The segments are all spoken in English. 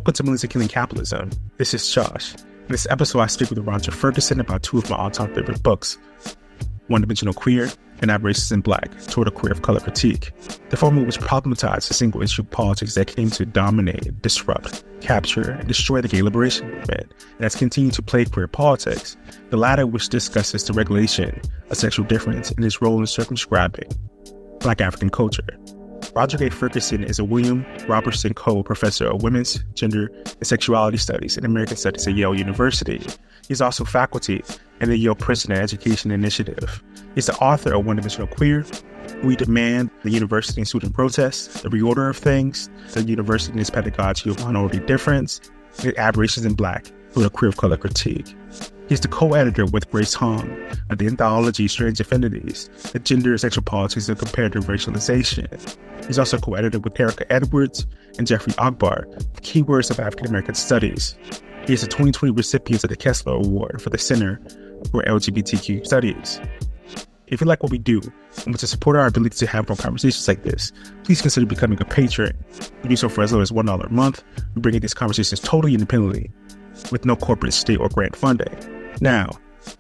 Welcome to Millions of Killing Capitalism. This is Josh. In this episode, I speak with Roderick Ferguson about two of my all-time favorite books, One-Dimensional Queer and Aberrations in Black, toward a queer of color critique. The former which problematized the single-issue politics that came to dominate, disrupt, capture, and destroy the gay liberation movement, and has continued to play queer politics. The latter which discusses the regulation of sexual difference and its role in circumscribing Black African culture. Roderick Ferguson is a William Robertson Cole Professor of Women's, Gender, and Sexuality Studies and American Studies at Yale University. He's also faculty in the Yale Prison and Education Initiative. He's the author of One-Dimensional Queer, We Demand the University and Student Protests, The Reorder of Things, The University and Its Pedagogy of Minority Difference, and Aberrations in Black, with a Queer of Color critique. He's the co-editor with Grace Hong of the anthology Strange Affinities, The Gender and Sexual Politics of Comparative Racialization. He's also co-editor with Erica Edwards and Jeffrey Ogbar, Keywords of African American Studies. He is a 2020 recipient of the Kessler Award for the Center for LGBTQ Studies. If you like what we do and want to support our ability to have more conversations like this, please consider becoming a patron. You do so for as low as $1 a month. We bring these conversations totally independently, with no corporate, state, or grant funding. Now,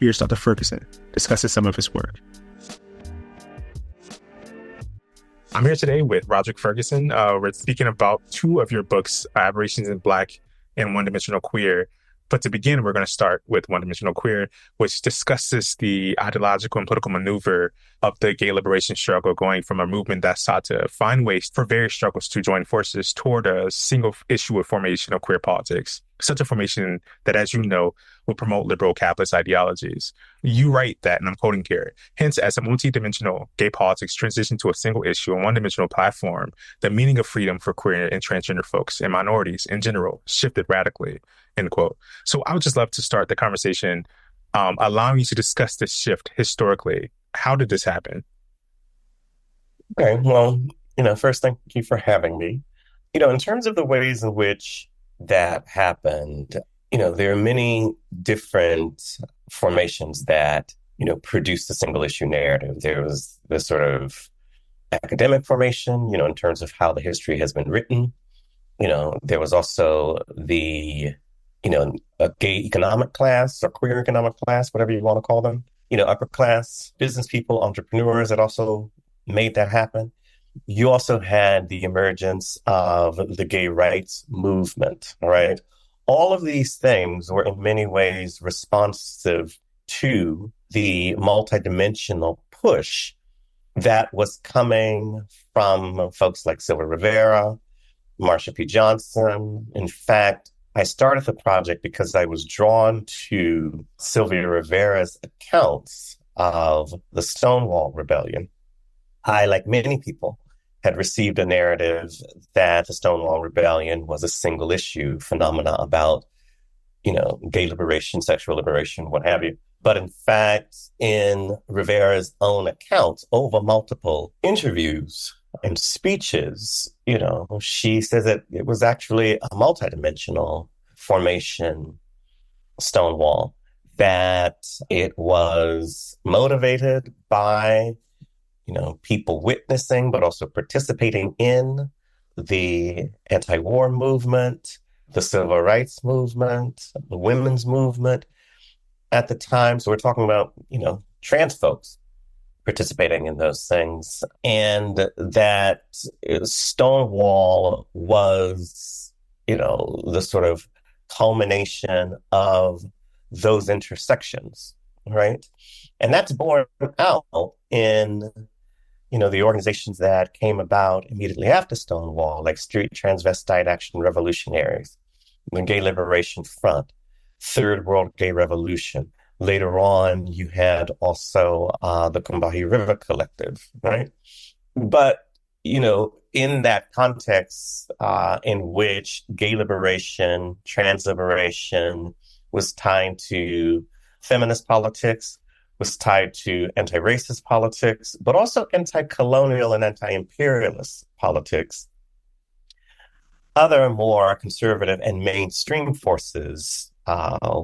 here's Dr. Ferguson discussing some of his work. I'm here today with Roderick Ferguson. We're speaking about two of your books, Aberrations in Black and One-Dimensional Queer. But to begin, we're going to start with One-Dimensional Queer, which discusses the ideological and political maneuver of the gay liberation struggle, going from a movement that sought to find ways for various struggles to join forces toward a single issue of formation of queer politics, such a formation that, as you know, will promote liberal capitalist ideologies. You write that, and I'm quoting here, hence, as a multidimensional gay politics transitioned to a single issue and one-dimensional platform, the meaning of freedom for queer and transgender folks and minorities in general shifted radically, end quote. So I would just love to start the conversation allowing you to discuss this shift historically. How did this happen? Okay, well, first, thank you for having me. In terms of the ways in which that happened, there are many different formations that, produce the single issue narrative. There was the sort of academic formation, in terms of how the history has been written. There was also the, a gay economic class or queer economic class, whatever you want to call them, upper class business people, entrepreneurs that also made that happen. You also had the emergence of the gay rights movement, all right? All of these things were in many ways responsive to the multidimensional push that was coming from folks like Sylvia Rivera, Marsha P. Johnson. In fact, I started the project because I was drawn to Sylvia Rivera's accounts of the Stonewall Rebellion. I, like many people, had received a narrative that the Stonewall Rebellion was a single issue phenomena about, gay liberation, sexual liberation, what have you. But in fact, in Rivera's own accounts, over multiple interviews and speeches, she says that it was actually a multidimensional formation, Stonewall, that it was motivated by people witnessing, but also participating in the anti-war movement, the civil rights movement, the women's movement at the time. So we're talking about, trans folks participating in those things. And that Stonewall was, the sort of culmination of those intersections, right? And that's borne out in the organizations that came about immediately after Stonewall, like Street Transvestite Action Revolutionaries, the Gay Liberation Front, Third World Gay Revolution. Later on, you had also the Combahee River Collective, right? But, in that context in which gay liberation, trans liberation was tied to feminist politics, was tied to anti-racist politics, but also anti-colonial and anti-imperialist politics. Other more conservative and mainstream forces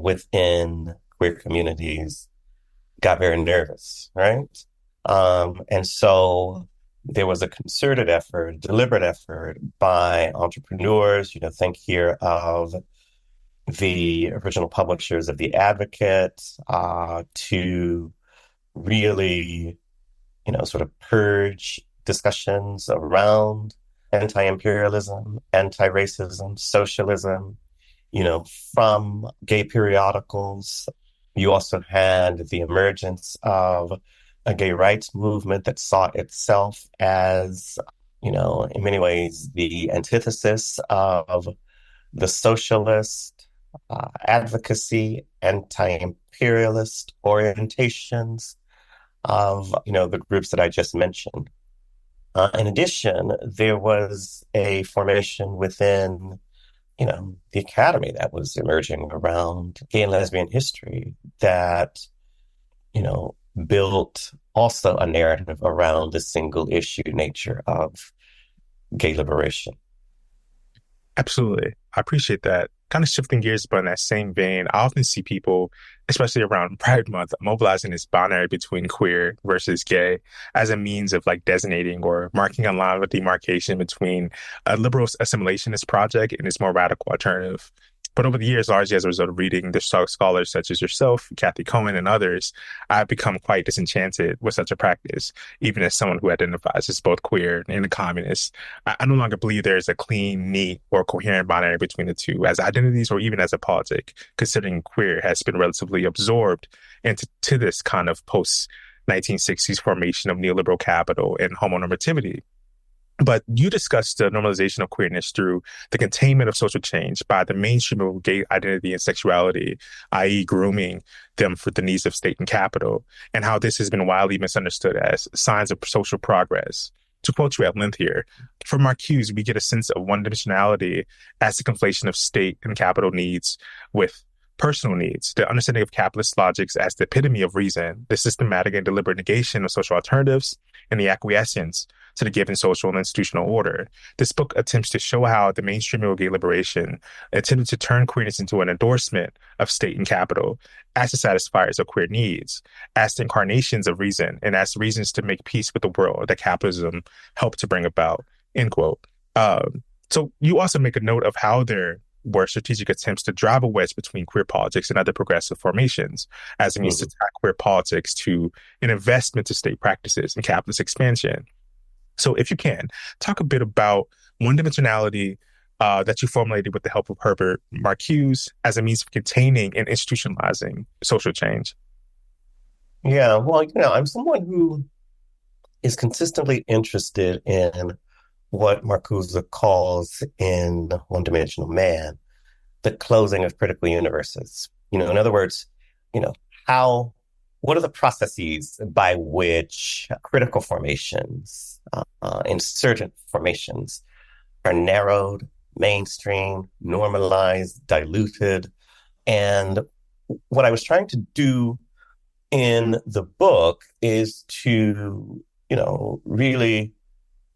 within queer communities got very nervous, right? And so there was a concerted effort, deliberate effort by entrepreneurs. Think here of the original publishers of The Advocate, to really, sort of purge discussions around anti-imperialism, anti-racism, socialism, from gay periodicals. You also had the emergence of a gay rights movement that saw itself as, in many ways, the antithesis of the socialist advocacy, anti-imperialist orientations of, the groups that I just mentioned. In addition, there was a formation within, the academy that was emerging around gay and lesbian history that, built also a narrative around the single issue nature of gay liberation. Absolutely. I appreciate that. Kind of shifting gears, but in that same vein, I often see people, especially around Pride Month, mobilizing this binary between queer versus gay as a means of like designating or marking a line of demarcation between a liberal assimilationist project and its more radical alternative. But over the years, largely as a result of reading the scholars such as yourself, Kathy Cohen, and others, I've become quite disenchanted with such a practice, even as someone who identifies as both queer and a communist. I no longer believe there is a clean, neat, or coherent binary between the two as identities or even as a politic, considering queer has been relatively absorbed into this kind of post 1960s formation of neoliberal capital and homonormativity. But you discussed the normalization of queerness through the containment of social change by the mainstream of gay identity and sexuality, i.e., grooming them for the needs of state and capital, and how this has been widely misunderstood as signs of social progress. To quote you at length here, from Marcuse, we get a sense of one-dimensionality as the conflation of state and capital needs with personal needs, the understanding of capitalist logics as the epitome of reason, the systematic and deliberate negation of social alternatives, and the acquiescence to the given social and institutional order. This book attempts to show how the mainstreaming of gay liberation attempted to turn queerness into an endorsement of state and capital as the satisfiers of queer needs, as the incarnations of reason, and as reasons to make peace with the world that capitalism helped to bring about, end quote. So you also make a note of how there were strategic attempts to drive a wedge between queer politics and other progressive formations as a means to tie queer politics to an investment to state practices and capitalist expansion. So if you can, talk a bit about one-dimensionality that you formulated with the help of Herbert Marcuse as a means of containing and institutionalizing social change. Yeah, well, I'm someone who is consistently interested in what Marcuse calls in One-Dimensional Man, the closing of critical universes. In other words, you know, what are the processes by which critical formations, insurgent formations are narrowed, mainstreamed, normalized, diluted? And what I was trying to do in the book is to, really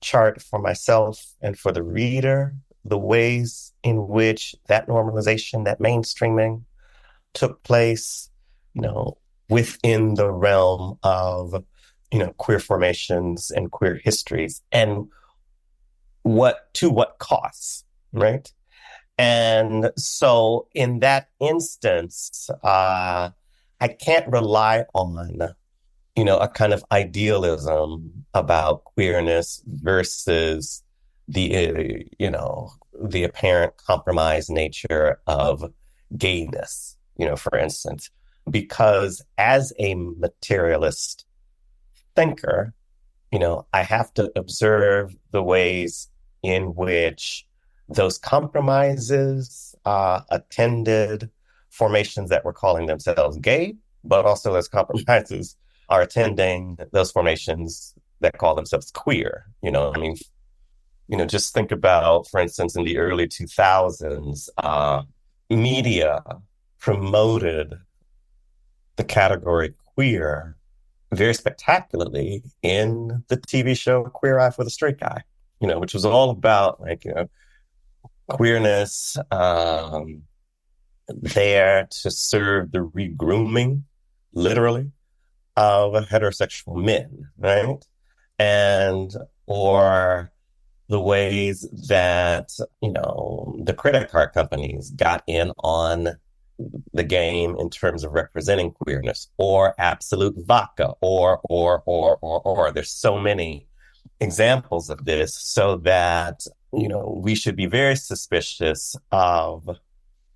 chart for myself and for the reader the ways in which that normalization, that mainstreaming took place, within the realm of, queer formations and queer histories, and what costs, right? And so in that instance, I can't rely on, a kind of idealism about queerness versus the, the apparent compromised nature of gayness, for instance, because as a materialist thinker, I have to observe the ways in which those compromises attended formations that were calling themselves gay, but also those compromises are attending those formations that call themselves queer. Just think about, for instance, in the early 2000s, media promoted the category queer very spectacularly in the TV show Queer Eye for the Straight Guy, which was all about queerness there to serve the regrooming, literally, of heterosexual men, right? and or the ways that, the credit card companies got in on the game in terms of representing queerness, or absolute vodka, or. There's so many examples of this, so that, we should be very suspicious of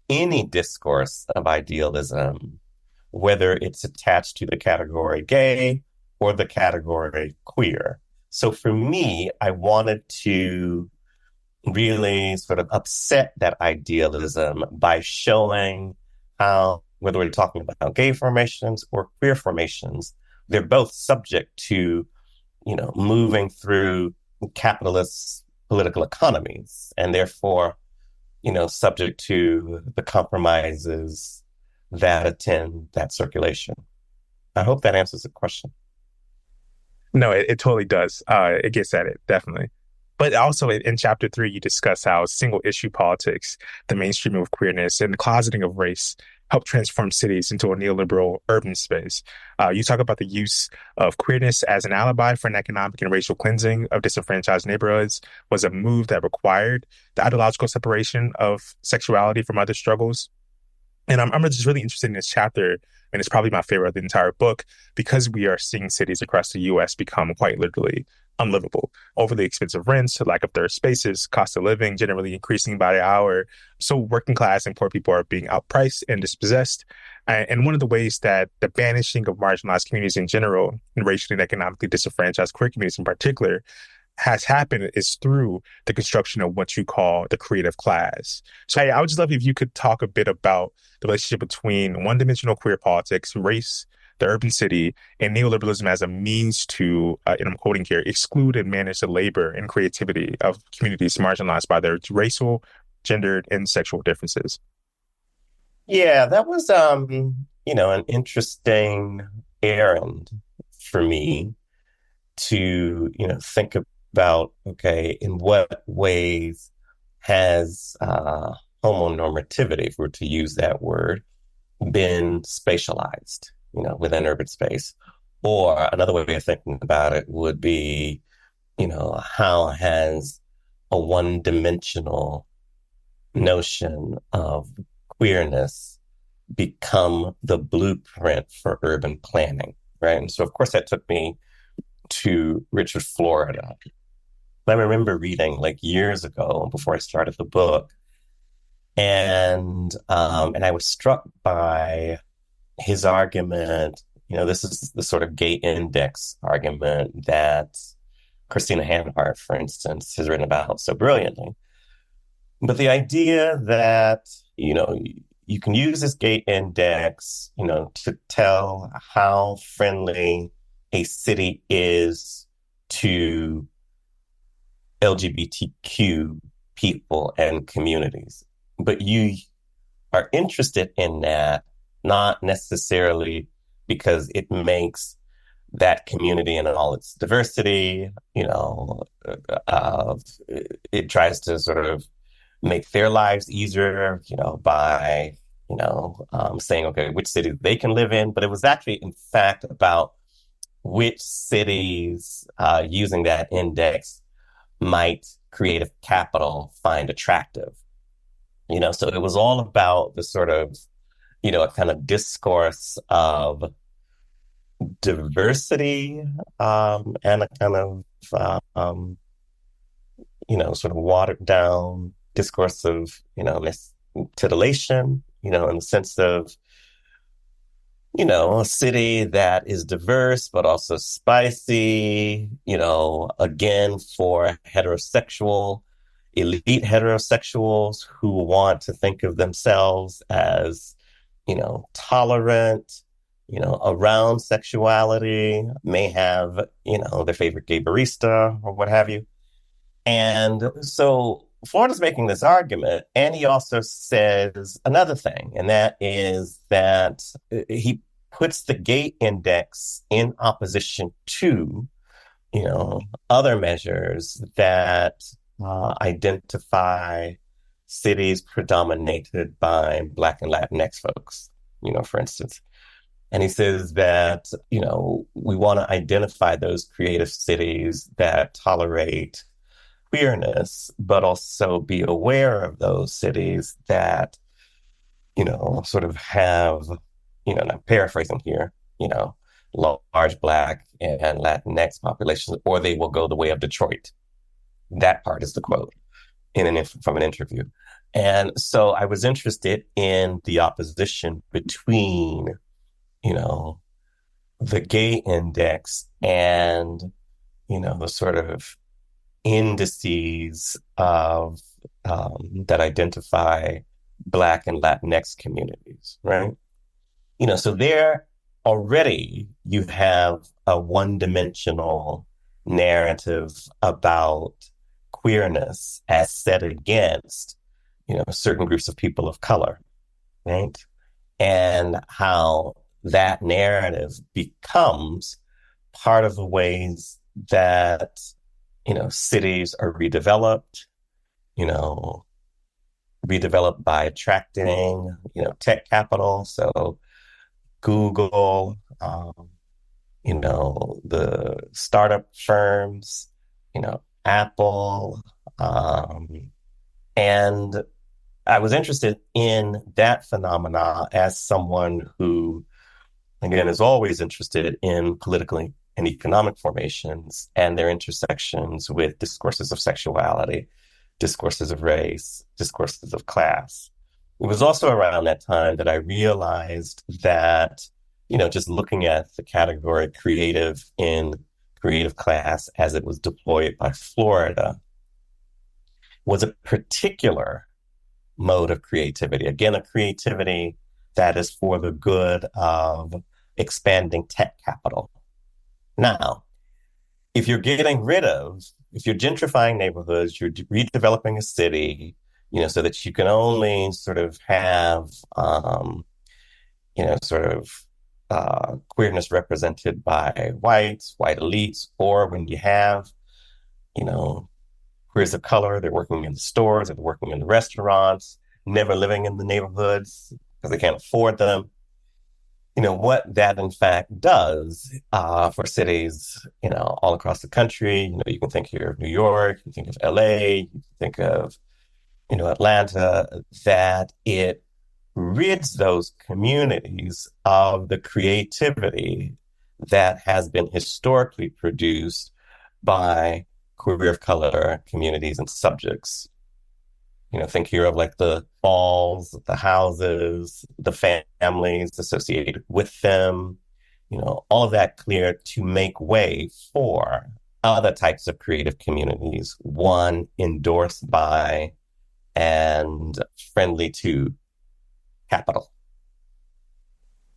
any discourse of idealism, whether it's attached to the category gay or the category queer. So for me, I wanted to really sort of upset that idealism by showing how, whether we're talking about gay formations or queer formations, they're both subject to, moving through capitalist political economies, and therefore, subject to the compromises that attend that circulation. I hope that answers the question. No, it totally does. It gets at it, definitely. But also in chapter 3, you discuss how single issue politics, the mainstreaming of queerness, and the closeting of race help transform cities into a neoliberal urban space. You talk about the use of queerness as an alibi for an economic and racial cleansing of disenfranchised neighborhoods was a move that required the ideological separation of sexuality from other struggles. And I'm just really interested in this chapter, and it's probably my favorite of the entire book, because we are seeing cities across the U.S. become quite literally unlivable. Overly expensive rents, lack of third spaces, cost of living generally increasing by the hour. So working class and poor people are being outpriced and dispossessed. And one of the ways that the banishing of marginalized communities in general, and racially and economically disenfranchised queer communities in particular, has happened is through the construction of what you call the creative class. So I would just love if you could talk a bit about the relationship between one-dimensional queer politics, race, the urban city, and neoliberalism as a means to, and I'm quoting here, exclude and manage the labor and creativity of communities marginalized by their racial, gendered, and sexual differences. Yeah, that was, an interesting errand for me to, think about, okay, in what ways has homonormativity, if we were to use that word, been spatialized, within urban space? Or another way of thinking about it would be, how has a one-dimensional notion of queerness become the blueprint for urban planning, right? And so, of course, that took me to Richard Florida. I remember reading like years ago before I started the book, and I was struck by his argument. This is the sort of gay index argument that Christina Hanhart, for instance, has written about so brilliantly. But the idea that, you can use this gay index, to tell how friendly a city is to LGBTQ people and communities. But you are interested in that not necessarily because it makes that community and all its diversity, it tries to sort of make their lives easier, by, saying, okay, which cities they can live in. But it was actually, in fact, about which cities using that index might creative capital find attractive. So it was all about the sort of, a kind of discourse of diversity, and a kind of, sort of watered down discourse of, titillation, in the sense of, a city that is diverse, but also spicy, again, for elite heterosexuals who want to think of themselves as, tolerant, around sexuality, may have, their favorite gay barista or what have you. And so Florida's making this argument, and he also says another thing, and that is that he puts the gay index in opposition to, other measures that identify cities predominated by Black and Latinx folks, for instance. And he says that, we want to identify those creative cities that tolerate queerness, but also be aware of those cities that, sort of have, and I'm paraphrasing here, large Black and Latinx populations, or they will go the way of Detroit. That part is the quote from an interview. And so I was interested in the opposition between, you know, the gay index and, the sort of indices of that identify Black and Latinx communities, right? So there already you have a one-dimensional narrative about queerness as set against, certain groups of people of color, right? And how that narrative becomes part of the ways that, cities are redeveloped, you know, redeveloped by attracting, tech capital. So Google, the startup firms, Apple. And I was interested in that phenomena as someone who, again, is always interested in political and economic formations and their intersections with discourses of sexuality, discourses of race, discourses of class. It was also around that time that I realized that, just looking at the category creative in creative class as it was deployed by Florida was a particular mode of creativity. Again, a creativity that is for the good of expanding tech capital. Now, if you're gentrifying neighborhoods, you're redeveloping a city, so that you can only sort of have, queerness represented by white elites, or when you have, queers of color, they're working in the stores, they're working in the restaurants, never living in the neighborhoods because they can't afford them. What that in fact does for cities, all across the country. You can think here of New York, you think of LA, you think of, Atlanta, that it rids those communities of the creativity that has been historically produced by queer of color communities and subjects. Think here of like the malls, the houses, the families associated with them, all of that clear to make way for other types of creative communities, one endorsed by and friendly to capital.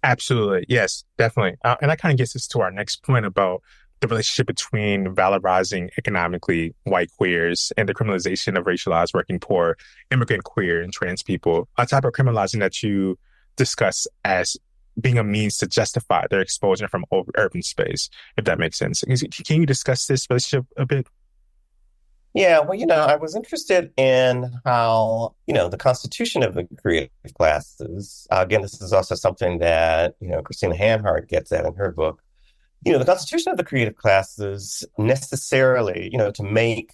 Absolutely. Yes, definitely. And that kind of gets us to our next point about the relationship between valorizing economically white queers and the criminalization of racialized working poor, immigrant queer and trans people, a type of criminalizing that you discuss as being a means to justify their exposure from urban space, if that makes sense. Can you discuss this relationship a bit? Yeah, well, I was interested in how, the constitution of the creative classes, again, this is also something that, Christina Hanhart gets at in her book. The constitution of the creative classes necessarily, to make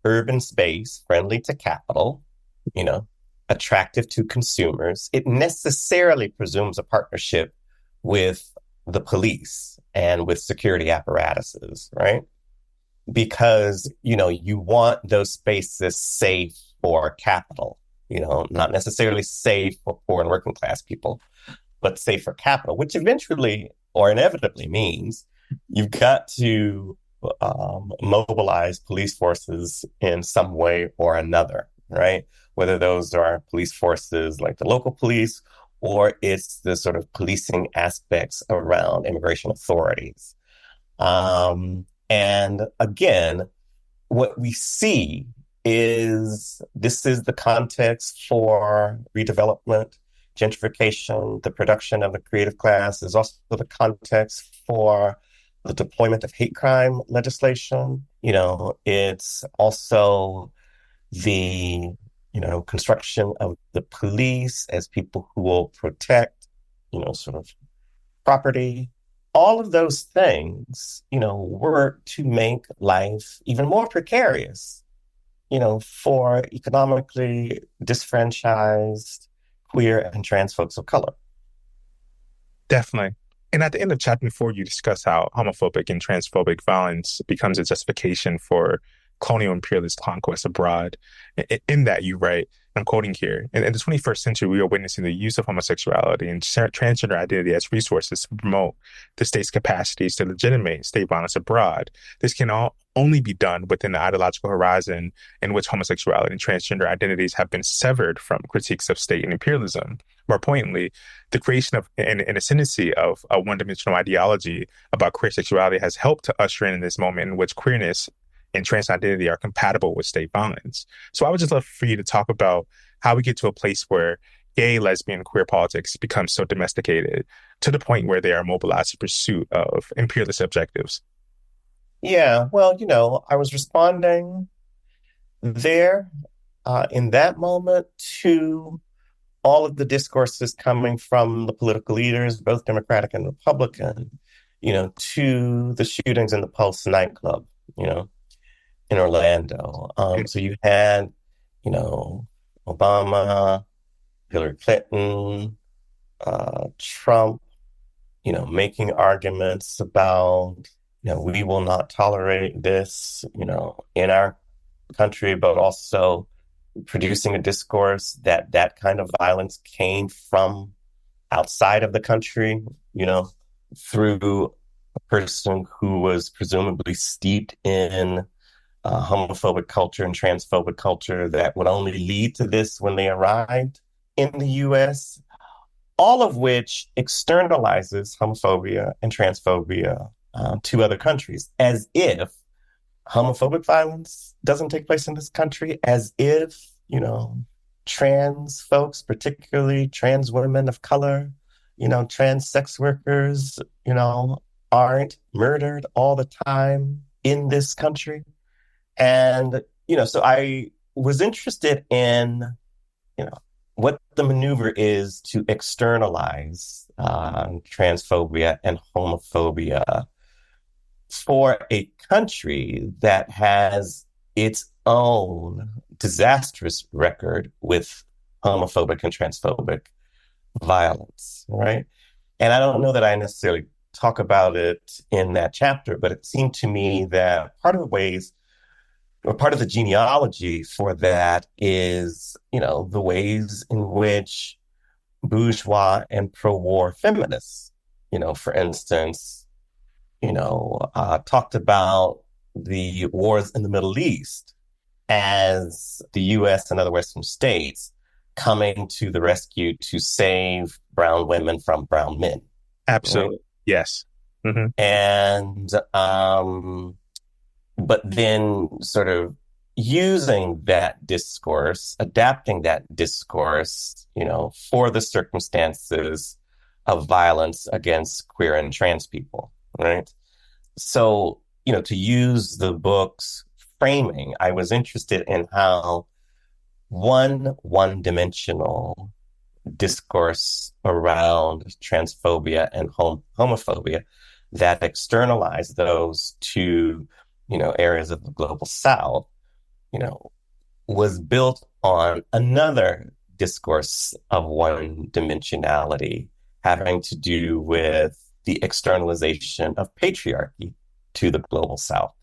urban space friendly to capital, attractive to consumers, it necessarily presumes a partnership with the police and with security apparatuses, right? Because, you want those spaces safe for capital, not necessarily safe for poor and working class people, but safe for capital, which eventually or inevitably means you've got to mobilize police forces in some way or another, right? Whether those are police forces like the local police, or it's the sort of policing aspects around immigration authorities. And again, what we see is this is the context for redevelopment, gentrification, the production of the creative class is also the context for the deployment of hate crime legislation. It's also the, construction of the police as people who will protect, sort of property, all of those things, work to make life even more precarious, for economically disfranchised queer and trans folks of color. Definitely. And at the end of chapter 4, you discuss how homophobic and transphobic violence becomes a justification for colonial imperialist conquest abroad. In that, you write, I'm quoting here, in the 21st century, we are witnessing the use of homosexuality and transgender identity as resources to promote the state's capacities to legitimate state violence abroad. This can only be done within the ideological horizon in which homosexuality and transgender identities have been severed from critiques of state and imperialism. More pointedly, the creation of an ascendancy of a one-dimensional ideology about queer sexuality has helped to usher in this moment in which queerness and trans identity are compatible with state violence. So I would just love for you to talk about how we get to a place where gay, lesbian, queer politics become so domesticated to the point where they are mobilized in pursuit of imperialist objectives. Yeah, well, I was responding there in that moment to all of the discourses coming from the political leaders, both Democratic and Republican, to the shootings in the Pulse nightclub, in Orlando. So you had, Obama, Hillary Clinton, Trump, making arguments about, we will not tolerate this, in our country, but also producing a discourse that kind of violence came from outside of the country, through a person who was presumably steeped in homophobic culture and transphobic culture that would only lead to this when they arrived in the US, all of which externalizes homophobia and transphobia to other countries, as if homophobic violence doesn't take place in this country, as if, trans folks, particularly trans women of color, trans sex workers, aren't murdered all the time in this country. And, so I was interested in, what the maneuver is to externalize transphobia and homophobia for a country that has its own disastrous record with homophobic and transphobic violence, right? And I don't know that I necessarily talk about it in that chapter, but it seemed to me that part of the genealogy for that is, the ways in which bourgeois and pro-war feminists, for instance, talked about the wars in the Middle East as the US and other Western states coming to the rescue to save brown women from brown men. Absolutely. Right? Yes. Mm-hmm. And, but then sort of using that discourse, adapting that discourse, for the circumstances of violence against queer and trans people, right? So, to use the book's framing, I was interested in how one-dimensional discourse around transphobia and homophobia that externalize those to, areas of the global South, was built on another discourse of one-dimensionality having to do with the externalization of patriarchy to the global South.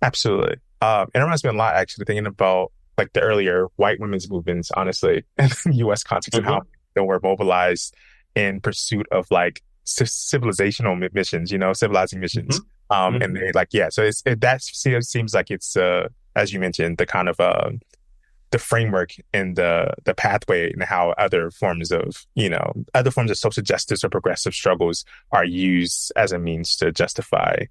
Absolutely. It reminds me a lot, actually, thinking about like the earlier white women's movements, honestly, in the U.S. context, and how they were mobilized in pursuit of like civilizational missions, civilizing missions. And they so that seems like it's, as you mentioned, the kind of the framework and the pathway and how other forms of social justice or progressive struggles are used as a means to justify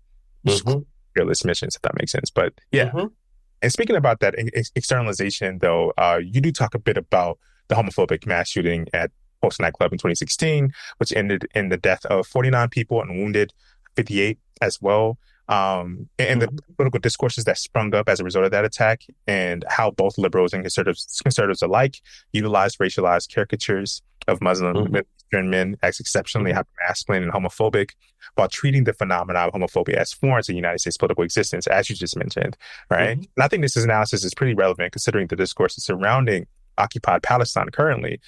fearless missions, if that makes sense. But and speaking about that externalization, though, you do talk a bit about the homophobic mass shooting at Pulse nightclub in 2016, which ended in the death of 49 people and wounded 58 as well. and the political discourses that sprung up as a result of that attack, and how both liberals and conservatives alike utilized racialized caricatures of Muslim Middle Eastern men as exceptionally hypermasculine and homophobic, while treating the phenomenon of homophobia as foreign to the United States political existence, as you just mentioned, right? And I think this analysis is pretty relevant considering the discourses surrounding occupied Palestine currently.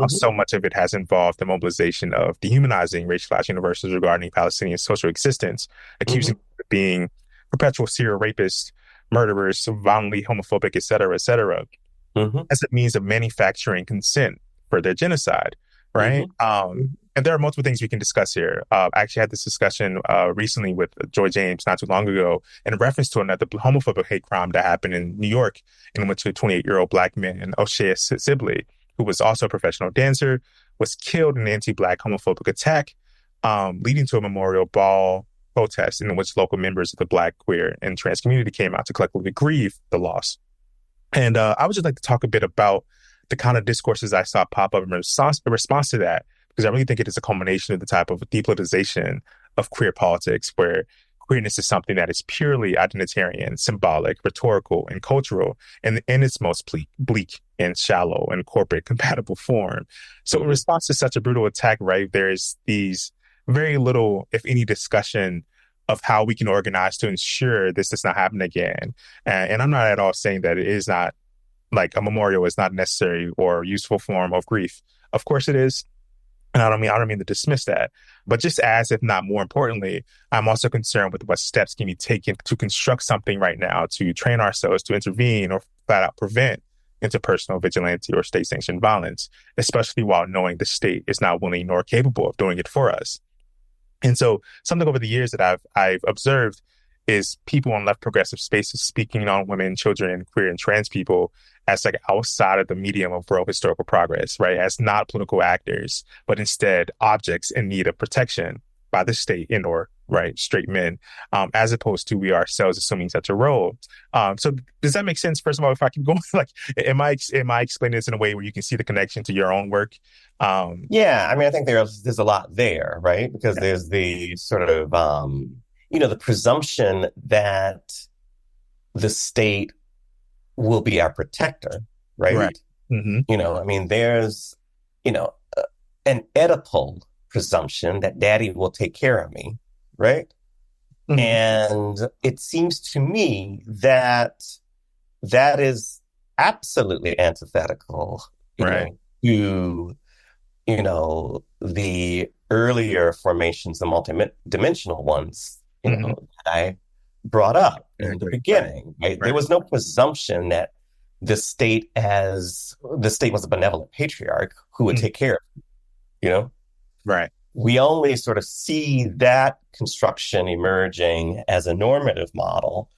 So much of it has involved the mobilization of dehumanizing racialized universals regarding Palestinian social existence, accusing them of being perpetual serial rapists, murderers, violently homophobic, et cetera, as a means of manufacturing consent for their genocide, right? And there are multiple things we can discuss here. I actually had this discussion recently with Joy James not too long ago in reference to another homophobic hate crime that happened in New York in which a 28-year-old black man, O'Shea Sibley, who was also a professional dancer, was killed in an anti-black homophobic attack, leading to a memorial ball protest in which local members of the black, queer, and trans community came out to collectively grieve the loss. And I would just like to talk a bit about the kind of discourses I saw pop up in response to that, because I really think it is a culmination of the type of depoliticization of queer politics, where queerness is something that is purely identitarian, symbolic, rhetorical, and cultural, and in its most bleak and shallow and corporate compatible form. So in response to such a brutal attack, right, there's these very little, if any, discussion of how we can organize to ensure this does not happen again. And I'm not at all saying that it is not, like, a memorial is not necessary or useful form of grief. Of course it is. And I don't mean to dismiss that, but just as, if not more importantly, I'm also concerned with what steps can be taken to construct something right now to train ourselves to intervene or flat out prevent interpersonal vigilante or state-sanctioned violence, especially while knowing the state is not willing nor capable of doing it for us. And so something over the years that I've observed is people in left progressive spaces speaking on women, children, queer and trans people as, like, outside of the medium of world historical progress, right? As not political actors, but instead objects in need of protection by the state and or, right, straight men, as opposed to we ourselves assuming such a role. So does that make sense? First of all, if I keep going, like, am I explaining this in a way where you can see the connection to your own work? Yeah, I mean, I think there's a lot there, right? Because there's the sort of, the presumption that the state will be our protector, right? I mean, there's, an Oedipal presumption that daddy will take care of me, right? And it seems to me that that is absolutely antithetical, to, the earlier formations, the multidimensional ones, that I brought up in the beginning, right? There was no presumption that the state was a benevolent patriarch who would take care of you, Right. We only sort of see that construction emerging as a normative model,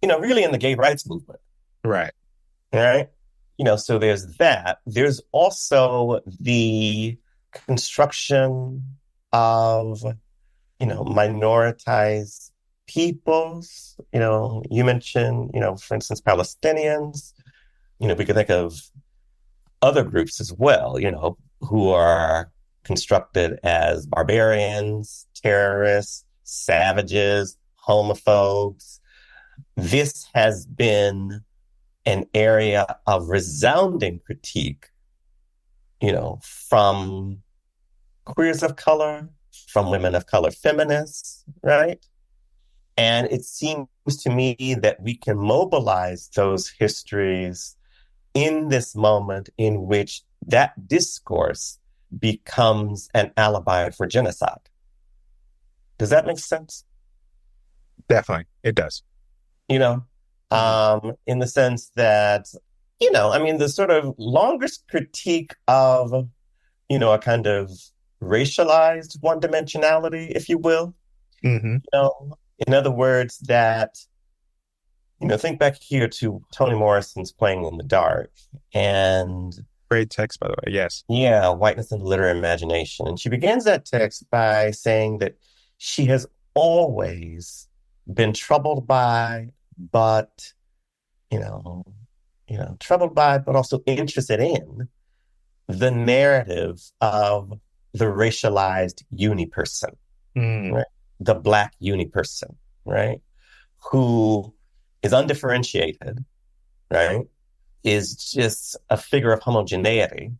really in the gay rights movement. Right. All right. So there's that. There's also the construction of, minoritized peoples. You mentioned, for instance, Palestinians. We could think of other groups as well, who are constructed as barbarians, terrorists, savages, homophobes. This has been an area of resounding critique, from queers of color, from women of color feminists, right? And it seems to me that we can mobilize those histories in this moment in which that discourse becomes an alibi for genocide. Does that make sense? Definitely, it does. In the sense that, the sort of longest critique of, a kind of racialized one-dimensionality, if you will. In other words, that, think back here to Toni Morrison's Playing in the Dark, and great text, by the way. Yes. Yeah, Whiteness and the Literary Imagination. And she begins that text by saying that she has always been troubled by, but, troubled by, but also interested in the narrative of the racialized uni-person, right? The Black uni-person. right? Who is undifferentiated, right? Is just a figure of homogeneity.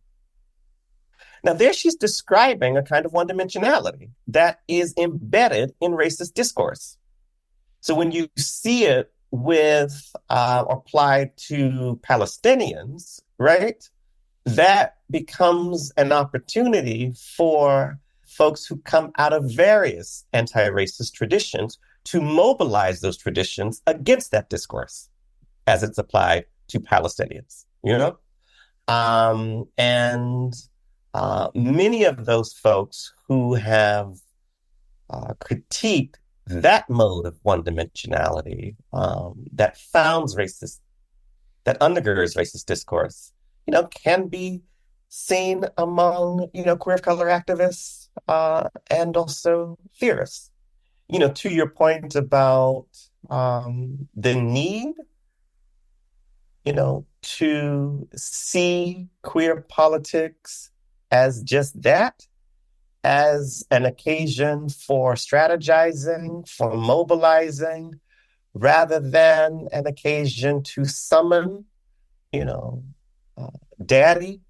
Now, there she's describing a kind of one dimensionality that is embedded in racist discourse. So when you see it with applied to Palestinians, right, that becomes an opportunity for folks who come out of various anti-racist traditions to mobilize those traditions against that discourse as it's applied to Palestinians, you know? And many of those folks who have critiqued that mode of one-dimensionality that founds racist, that undergirds racist discourse, can be seen among, queer of color activists and also theorists. To your point about the need, to see queer politics as just that, as an occasion for strategizing, for mobilizing, rather than an occasion to summon, you know, daddy,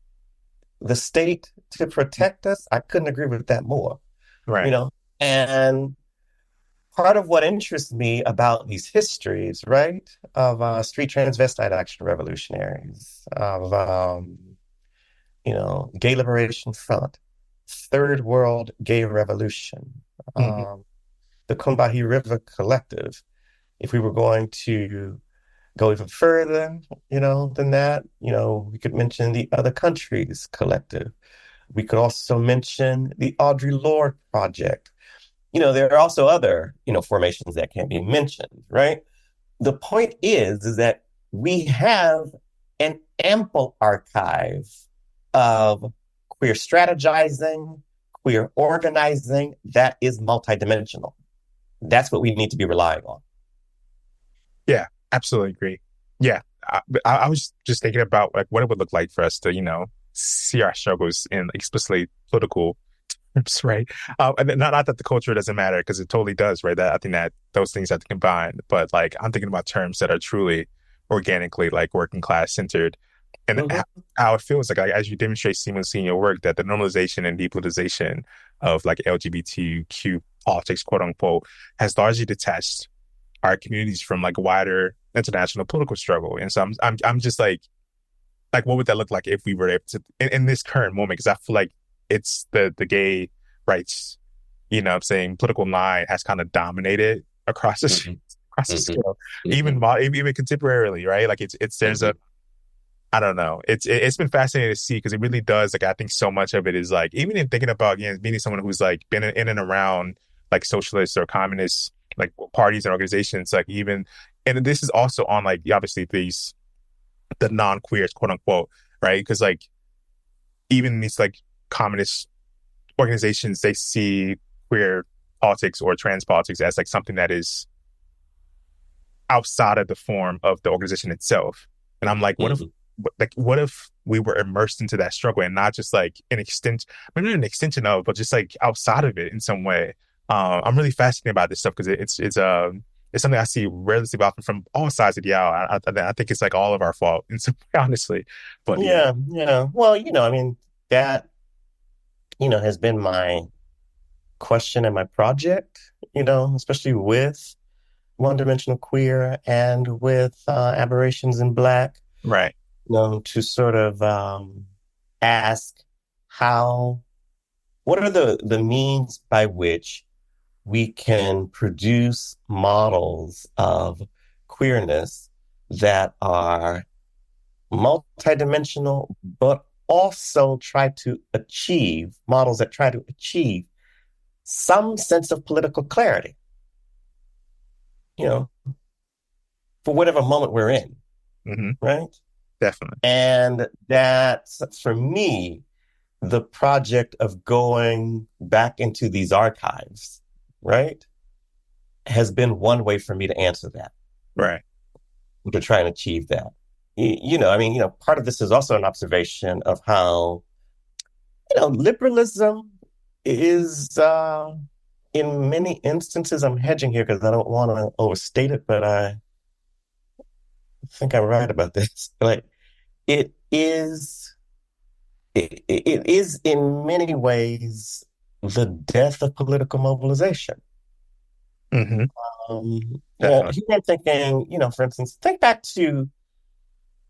the state to protect us. I couldn't agree with that more, Right. And part of what interests me about these histories, right, of street transvestite action revolutionaries, of, Gay Liberation Front, Third World Gay Revolution, Mm-hmm. the Combahee River Collective. If we were going to go even further, than that, we could mention the Other Countries Collective. We could also mention the Audre Lorde Project. There are also other, formations that can be mentioned, right? The point is that we have an ample archive of queer strategizing, queer organizing that is multidimensional. That's what we need to be relying on. Yeah, absolutely agree. Yeah, I was just thinking about like what it would look like for us to, see our struggles in explicitly political terms, right? And not that the culture doesn't matter because it totally does, right? That I think that those things have to combine, but like I'm thinking about terms that are truly organically like working class centered, and Mm-hmm. how it feels like as you demonstrate seamlessly in your work that the normalization and depoliticization of like LGBTQ politics, quote unquote, has largely detached our communities from like wider international political struggle. And so I'm just like what would that look like if we were able to in this current moment? Because I feel like it's the gay rights, I'm saying political line has kind of dominated across the Mm-hmm. across the Mm-hmm. scale, Mm-hmm. even contemporarily, right? Like it's there's a Mm-hmm. I don't know. It's been fascinating to see because it really does. Like I think so much of it is like even in thinking about meeting someone who's like been in and around like socialist or communist like parties and organizations, like even and this is also on like obviously these the non-queers quote unquote, right? Because like even these like communist organizations, they see queer politics or trans politics as like something that is outside of the form of the organization itself. And I'm like, Mm-hmm. what if we were immersed into that struggle and not just like an extension, maybe not an extension of, but just like outside of it in some way. I'm really fascinated about this stuff because it's something I see relatively often from all sides of the aisle. I think it's like all of our fault in some way, honestly. But yeah, Yeah, yeah. Well, I mean, that, has been my question and my project, especially with one dimensional queer and with aberrations in black, right. to sort of ask how, what are the means by which we can produce models of queerness that are multidimensional, but also try to achieve models that try to achieve some sense of political clarity, you know, for whatever moment we're in, Hmm. right? Definitely. And that's for me, the project of going back into these archives, right, has been one way for me to answer that, Right. to try and achieve that. I mean, part of this is also an observation of how, liberalism is in many instances, I'm hedging here because I don't want to overstate it, but I think I'm right about this. Like it is, it is in many ways the death of political mobilization. Hmm. Well, Definitely. here I'm thinking, for instance, think back to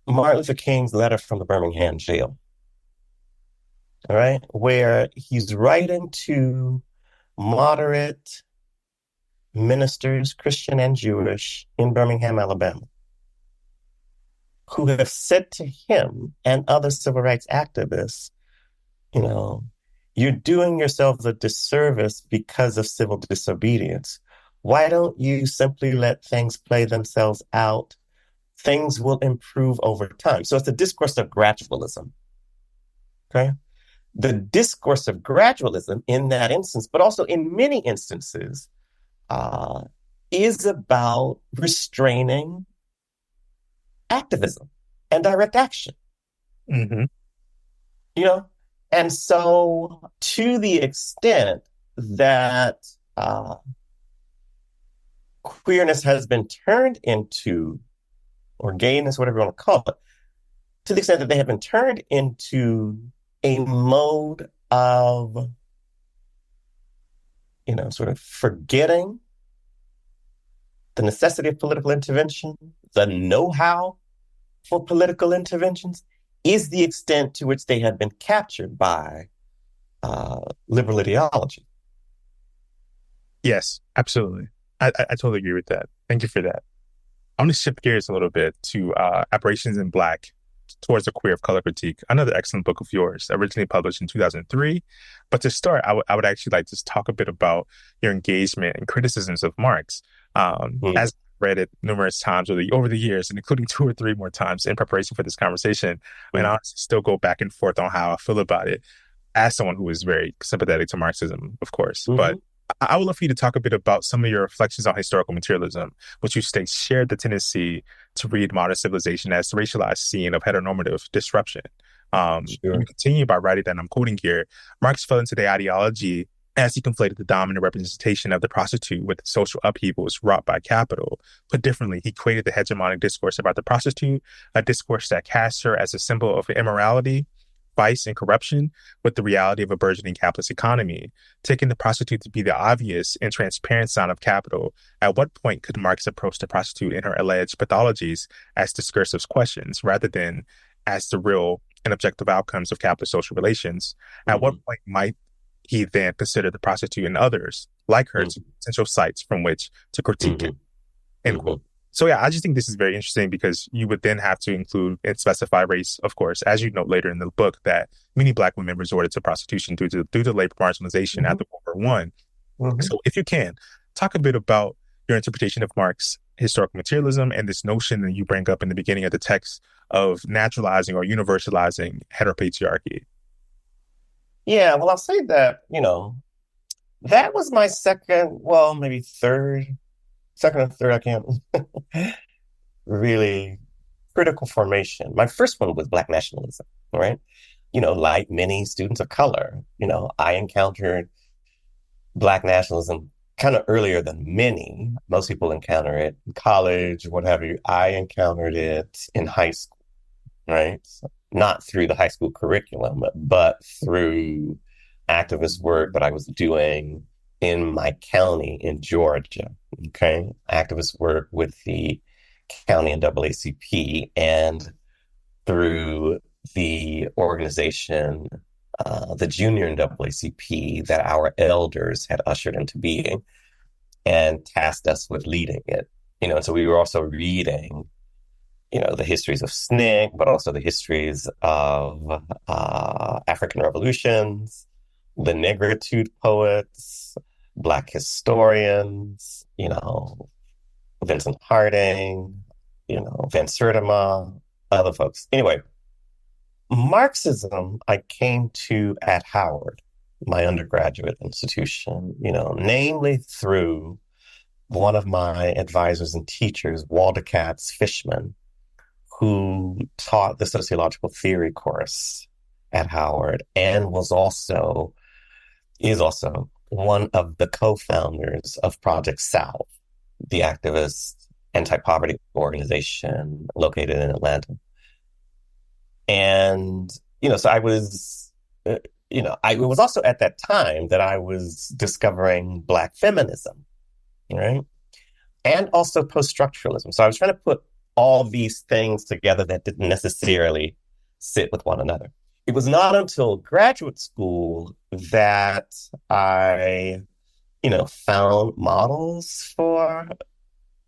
Martin Luther King's letter from the Birmingham jail, all right, where he's writing to moderate ministers, Christian and Jewish, in Birmingham, Alabama, who have said to him and other civil rights activists, you know, you're doing yourselves a disservice because of civil disobedience. Why don't you simply let things play themselves out? Things will improve over time. So it's a discourse of gradualism. Okay. The discourse of gradualism in that instance, but also in many instances, uh, is about restraining activism and direct action, Hmm. you know? And so, to the extent that queerness has been turned into, or gayness, whatever you want to call it, to the extent that they have been turned into a mode of, sort of forgetting the necessity of political intervention, the know how for political interventions, is the extent to which they have been captured by liberal ideology. Yes, absolutely. I totally agree with that. Thank you for that. I want to shift gears a little bit to Aberrations in Black towards the Queer of Color Critique, another excellent book of yours, originally published in 2003. But to start, I would actually like to talk a bit about your engagement and criticisms of Marx. Mm, As I've read it numerous times over the years, and including two or three more times in preparation for this conversation, and I mm, honestly still go back and forth on how I feel about it as someone who is very sympathetic to Marxism, of course. But mm, I would love for you to talk a bit about some of your reflections on historical materialism, which you state shared the tendency to read modern civilization as the racialized scene of heteronormative disruption. You sure. continue by writing that, and I'm quoting here, Marx fell into the ideology as he conflated the dominant representation of the prostitute with the social upheavals wrought by capital. Put differently, he equated the hegemonic discourse about the prostitute, a discourse that casts her as a symbol of immorality, vice, and corruption, with the reality of a burgeoning capitalist economy, taking the prostitute to be the obvious and transparent sign of capital. At what point could Marx approach the prostitute and her alleged pathologies as discursive questions rather than as the real and objective outcomes of capitalist social relations? At what Mm, point might he then consider the prostitute and others like her to mm, potential sites from which to critique it? mm, End quote. So yeah, I just think this is very interesting because you would then have to include and specify race, of course, as you note later in the book that many Black women resorted to prostitution due to labor marginalization mm, after World War One. mm. So if you can, talk a bit about your interpretation of Marx's historical materialism and this notion that you bring up in the beginning of the text of naturalizing or universalizing heteropatriarchy. Yeah, well, I'll say that, that was my second, well, maybe second or third, I can't really critical formation. My first one was Black nationalism, right? Like many students of color, I encountered Black nationalism kind of earlier than many. Most people encounter it in college, what have you. I encountered it in high school, right? So not through the high school curriculum, but through activist work that I was doing in my county in Georgia. Okay. Activist work with the county NAACP and through the organization, the junior NAACP that our elders had ushered into being and tasked us with leading it. And so we were also reading, the histories of SNCC, but also the histories of African revolutions, the negritude poets, Black historians, Vincent Harding, Van Sertima, other folks. Anyway, Marxism I came to at Howard, my undergraduate institution, namely through one of my advisors and teachers, Walter Katz Fishman, who taught the sociological theory course at Howard and is also one of the co-founders of Project South, the activist anti-poverty organization located in Atlanta. And, so I was, it was also at that time that I was discovering Black feminism, right? And also post-structuralism. So I was trying to put all these things together that didn't necessarily sit with one another. It was not until graduate school that I, found models for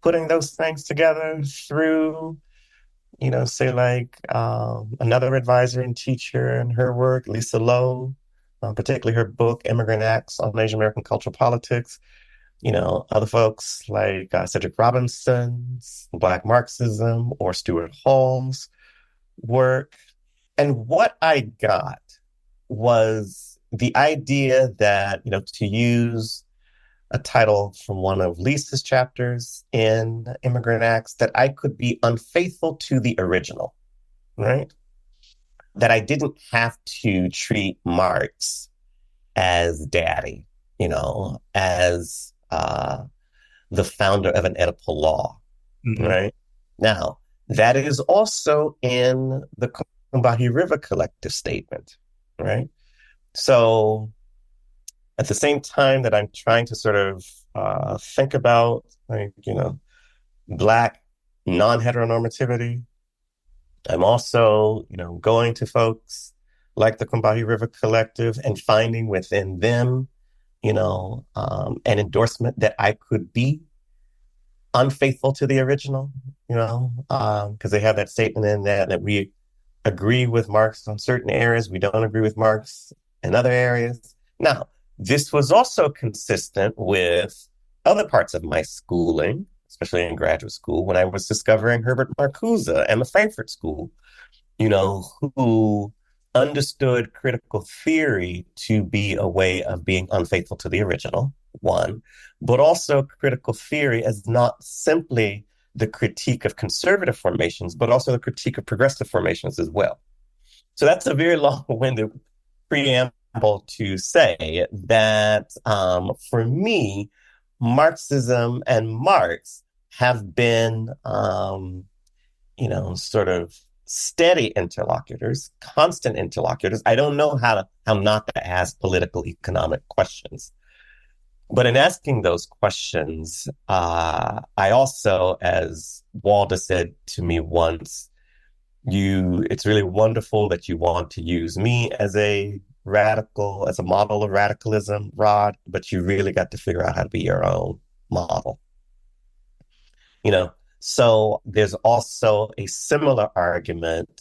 putting those things together through, say like another advisor and teacher and her work, Lisa Lowe, particularly her book, Immigrant Acts on Asian American Cultural Politics. Other folks like Cedric Robinson's Black Marxism or Stuart Hall's work. And what I got was the idea that, to use a title from one of Lisa's chapters in Immigrant Acts, that I could be unfaithful to the original, right? That I didn't have to treat Marx as daddy, as the founder of an Oedipal law, right? Now, that is also in the Combahee River Collective statement, right? So at the same time that I'm trying to sort of think about, like, Black non-heteronormativity, I'm also, going to folks like the Combahee River Collective and finding within them, an endorsement that I could be unfaithful to the original, because they have that statement in there that we agree with Marx on certain areas, we don't agree with Marx in other areas. Now, this was also consistent with other parts of my schooling, especially in graduate school, when I was discovering Herbert Marcuse and the Frankfurt School, who understood critical theory to be a way of being unfaithful to the original, one, but also critical theory as not simply the critique of conservative formations, but also the critique of progressive formations as well. So that's a very long-winded preamble to say that for me, Marxism and Marx have been, sort of steady interlocutors, constant interlocutors. I don't know how not to ask political economic questions. But in asking those questions, I also, as Walda said to me once, it's really wonderful that you want to use me as a model of radicalism, Rod, but you really got to figure out how to be your own model. So there's also a similar argument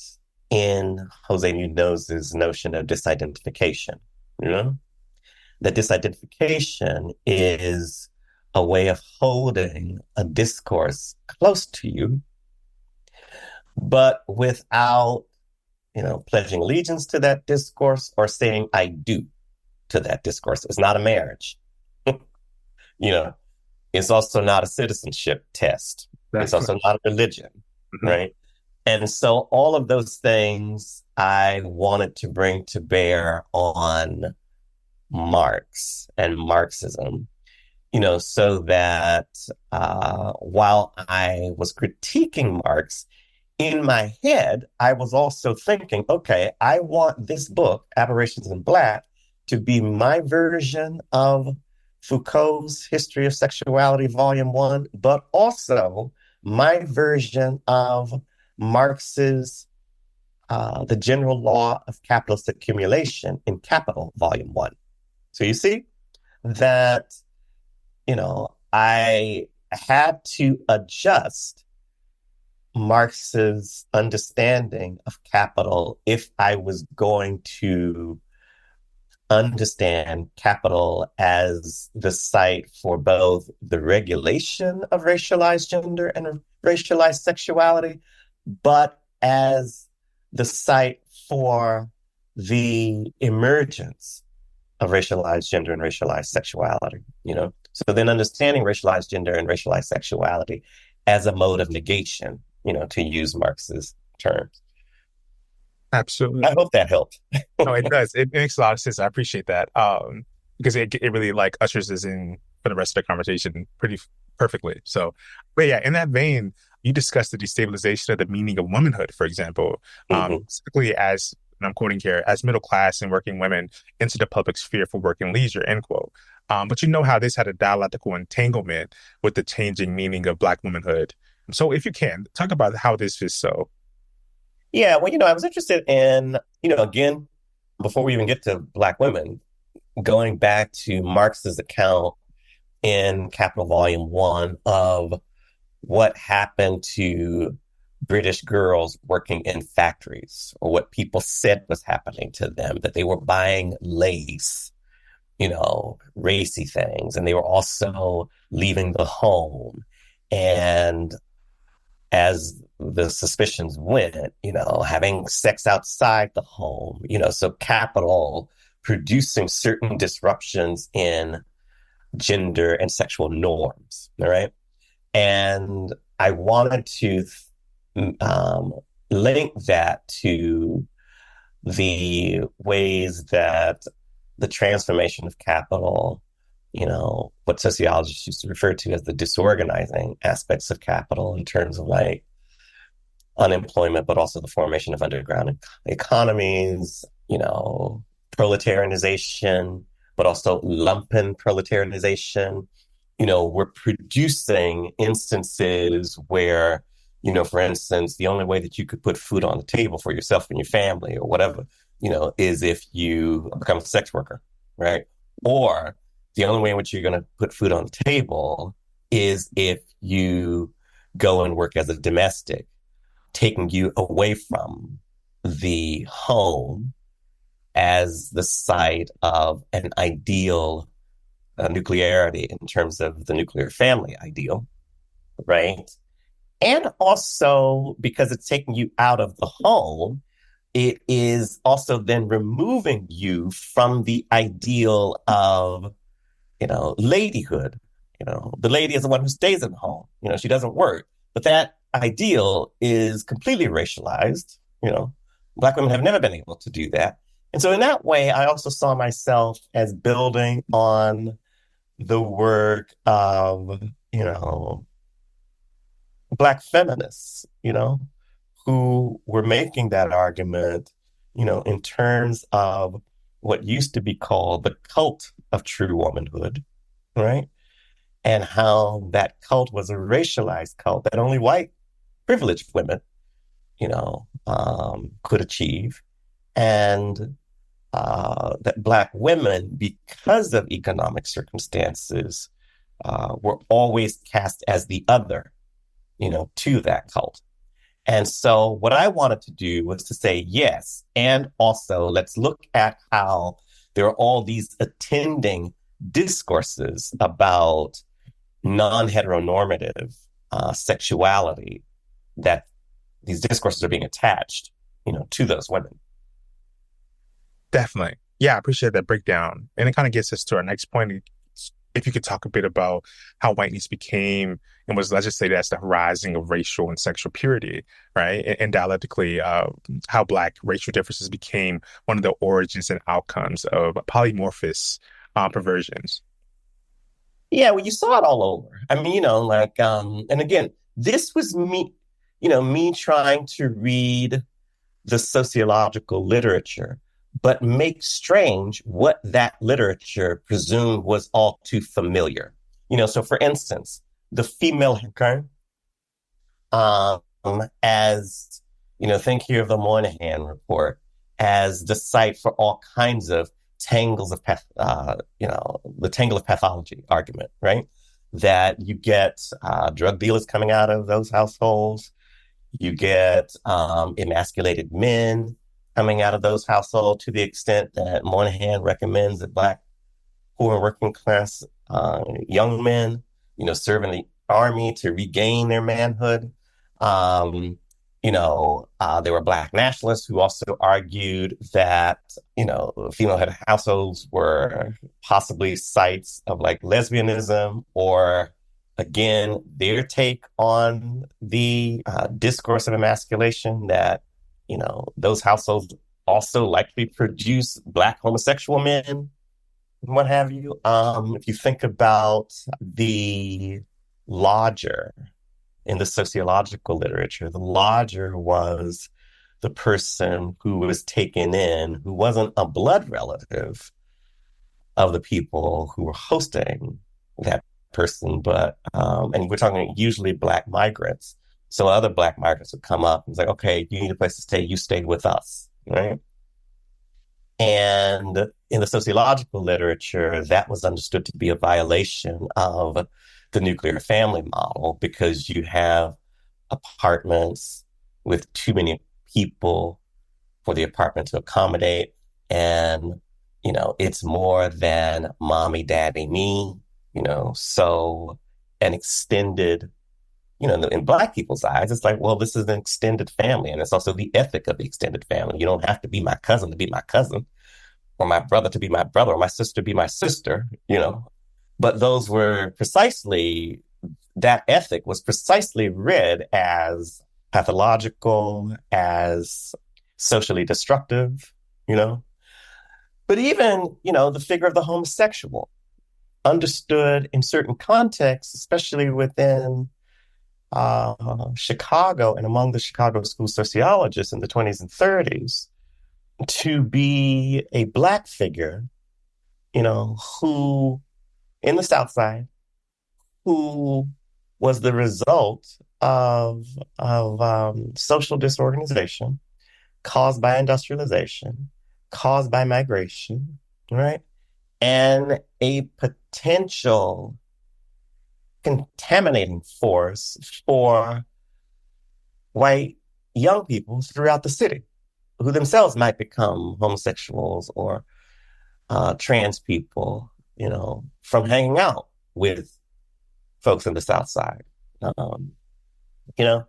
in Jose Munoz's notion of disidentification, that disidentification is a way of holding a discourse close to you, but without, pledging allegiance to that discourse or saying I do to that discourse. It's not a marriage. It's also not a citizenship test. It's also not a religion, right? And so all of those things I wanted to bring to bear on Marx and Marxism, so that while I was critiquing Marx, in my head, I was also thinking, okay, I want this book, Aberrations in Black, to be my version of Foucault's History of Sexuality, Volume 1, but also my version of Marx's The General Law of Capitalist Accumulation in Capital, Volume 1. So you see that, I had to adjust Marx's understanding of capital if I was going to understand capital as the site for both the regulation of racialized gender and racialized sexuality, but as the site for the emergence of racialized gender and racialized sexuality, So then understanding racialized gender and racialized sexuality as a mode of negation, to use Marx's terms. Absolutely. I hope that helped. No, it does. It makes a lot of sense. I appreciate that. because it really like ushers us in for the rest of the conversation pretty perfectly. So, but yeah, in that vein, you discussed the destabilization of the meaning of womanhood, for example, Hmm. specifically as, and I'm quoting here, as middle class and working women into the public sphere for work and leisure, end quote. But you know how this had a dialectical entanglement with the changing meaning of Black womanhood. So, if you can, talk about how this is so. Yeah, well, I was interested in, again, before we even get to Black women, going back to Marx's account in Capital Volume 1 of what happened to British girls working in factories, or what people said was happening to them, that they were buying lace, racy things, and they were also leaving the home. And as the suspicions went, having sex outside the home, so capital producing certain disruptions in gender and sexual norms. All right. And I wanted to um, link that to the ways that the transformation of capital, what sociologists used to refer to as the disorganizing aspects of capital in terms of like unemployment, but also the formation of underground economies, proletarianization, but also lumpen proletarianization. We're producing instances where, for instance, the only way that you could put food on the table for yourself and your family or whatever, is if you become a sex worker, right? Or the only way in which you're going to put food on the table is if you go and work as a domestic, taking you away from the home as the site of an ideal nuclearity in terms of the nuclear family ideal, right? And also because it's taking you out of the home, it is also then removing you from the ideal of, ladyhood. The lady is the one who stays at home. She doesn't work. But that ideal is completely racialized. Black women have never been able to do that. And so in that way, I also saw myself as building on the work of, Black feminists, who were making that argument, in terms of what used to be called the cult of true womanhood, right? And how that cult was a racialized cult that only white privileged women, could achieve. And that Black women, because of economic circumstances, were always cast as the other, to that cult. And so what I wanted to do was to say, yes, and also let's look at how there are all these attending discourses about non-heteronormative sexuality, that these discourses are being attached, to those women. Definitely. Yeah, I appreciate that breakdown. And it kind of gets us to our next point. If you could talk a bit about how whiteness became and was legislated as the rising of racial and sexual purity, right? And dialectically, how Black racial differences became one of the origins and outcomes of polymorphous perversions. Yeah, well, you saw it all over. I mean, and again, this was me, me trying to read the sociological literature, but make strange what that literature presumed was all too familiar. So for instance, the female hacker, as, think here of the Moynihan report as the site for all kinds of tangles of, the tangle of pathology argument, right? That you get drug dealers coming out of those households. You get emasculated men coming out of those households, to the extent that Moynihan recommends that Black poor and working class young men, serve in the army to regain their manhood. There were Black nationalists who also argued that, female-headed households were possibly sites of like lesbianism, or again, their take on the discourse of emasculation, that, those households also likely produce Black homosexual men, what have you. If you think about the lodger in the sociological literature, the lodger was the person who was taken in, who wasn't a blood relative of the people who were hosting that person, but and we're talking usually Black migrants. So other Black migrants would come up and say, okay, you need a place to stay, you stay with us, right? And in the sociological literature, that was understood to be a violation of the nuclear family model because you have apartments with too many people for the apartment to accommodate. And, it's more than mommy, daddy, me, so an extended, in Black people's eyes, it's like, well, this is an extended family. And it's also the ethic of the extended family. You don't have to be my cousin to be my cousin, or my brother to be my brother, or my sister to be my sister. But those were precisely, that ethic was precisely read as pathological, as socially destructive, you know. But even, the figure of the homosexual understood in certain contexts, especially within Chicago and among the Chicago school sociologists in the 20s and 30s, to be a Black figure, who in the South Side, who was the result of social disorganization caused by industrialization, caused by migration, right? And a potential contaminating force for white young people throughout the city who themselves might become homosexuals or trans people, from hanging out with folks in the South Side, um, you know?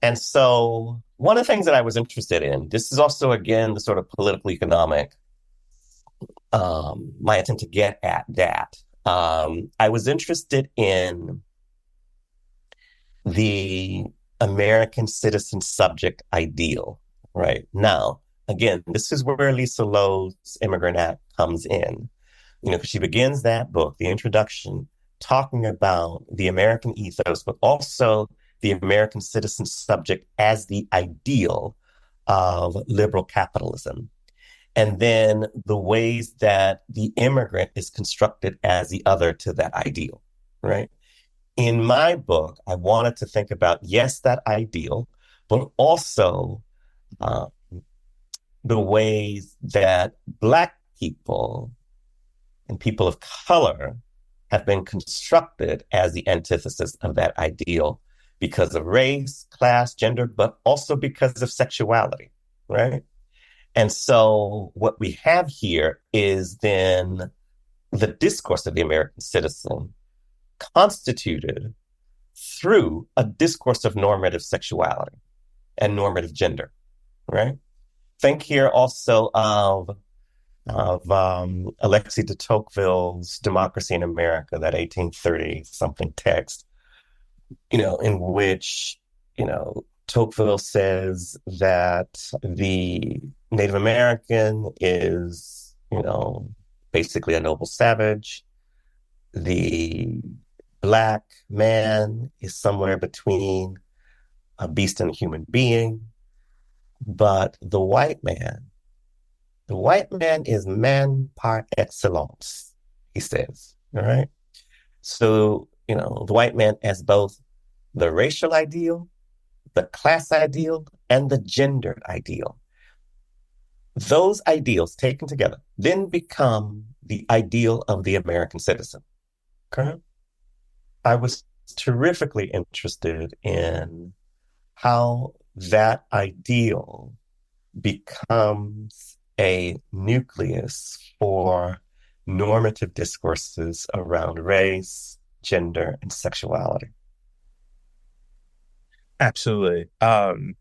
And so one of the things that I was interested in, this is also, again, the sort of political economic, my attempt to get at that. I was interested in the American citizen subject ideal, right? Now, again, this is where Lisa Lowe's Immigrant Act comes in, because she begins that book, the introduction, talking about the American ethos, but also the American citizen subject as the ideal of liberal capitalism. And then the ways that the immigrant is constructed as the other to that ideal, right? In my book, I wanted to think about, yes, that ideal, but also uh, the ways that Black people and people of color have been constructed as the antithesis of that ideal because of race, class, gender, but also because of sexuality, right? And so what we have here is then the discourse of the American citizen constituted through a discourse of normative sexuality and normative gender, right? Think here also of Alexis de Tocqueville's Democracy in America, that 1830 something text, in which, Tocqueville says that the Native American is, basically a noble savage. The Black man is somewhere between a beast and a human being. But the white man is man par excellence, he says. All right. So, the white man as both the racial ideal, the class ideal, and the gender ideal. Those ideals taken together then become the ideal of the American citizen. Okay. I was terrifically interested in how that ideal becomes a nucleus for normative discourses around race, gender, and sexuality. Absolutely. And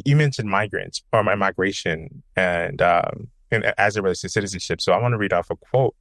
you mentioned migrants or my migration and as it relates to citizenship. So I want to read off a quote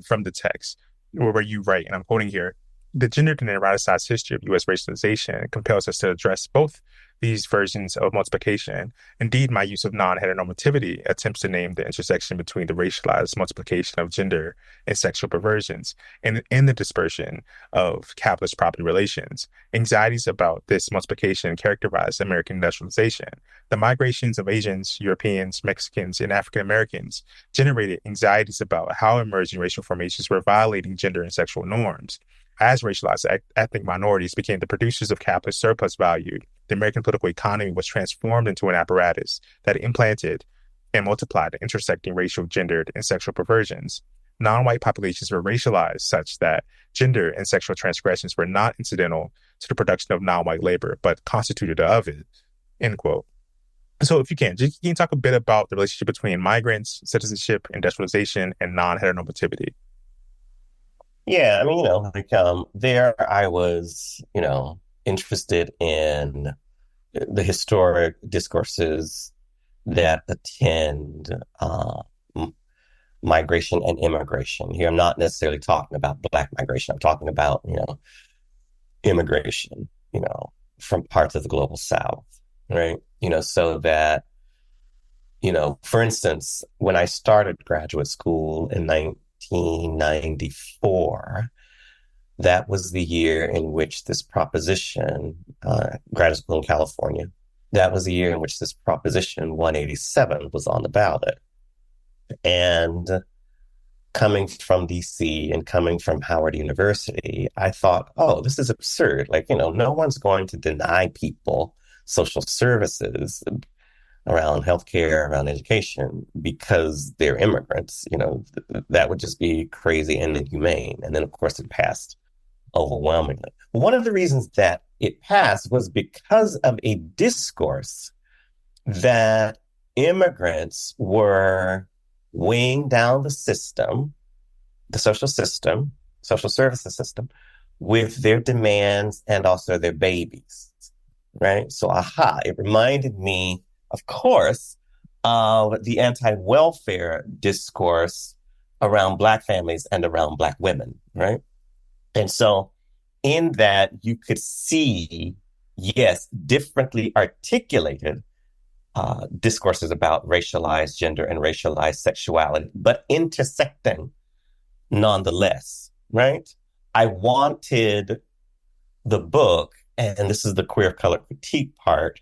from the text where you write, and I'm quoting here. The gendered and eroticized history of U.S. racialization compels us to address both these versions of multiplication. Indeed, my use of non-heteronormativity attempts to name the intersection between the racialized multiplication of gender and sexual perversions and the dispersion of capitalist property relations. Anxieties about this multiplication characterize American industrialization. The migrations of Asians, Europeans, Mexicans, and African Americans generated anxieties about how emerging racial formations were violating gender and sexual norms. As racialized ethnic minorities became the producers of capitalist surplus value, the American political economy was transformed into an apparatus that implanted and multiplied intersecting racial, gendered, and sexual perversions. Non-white populations were racialized such that gender and sexual transgressions were not incidental to the production of non-white labor, but constituted of it. End quote. So if you can you talk a bit about the relationship between migrants, citizenship, industrialization, and non-heteronormativity? Yeah, I mean, there I was, interested in the historic discourses that attend migration and immigration. Here, I'm not necessarily talking about Black migration. I'm talking about, immigration, from parts of the global South, right? So that, for instance, when I started graduate school in 1994, that was the year in which this proposition, graduate school in California, that was the year in which this proposition 187 was on the ballot. And coming from DC and coming from Howard University, I thought, oh, this is absurd. No one's going to deny people social services around healthcare, around education, because they're immigrants. That would just be crazy and inhumane. And then, of course, it passed overwhelmingly. One of the reasons that it passed was because of a discourse that immigrants were weighing down the system, the social services system, with their demands and also their babies, right? So, it reminded me, of course, of the anti-welfare discourse around Black families and around Black women, right? And so in that, you could see, yes, differently articulated discourses about racialized gender and racialized sexuality, but intersecting nonetheless, right? I wanted the book, and this is the queer color critique part,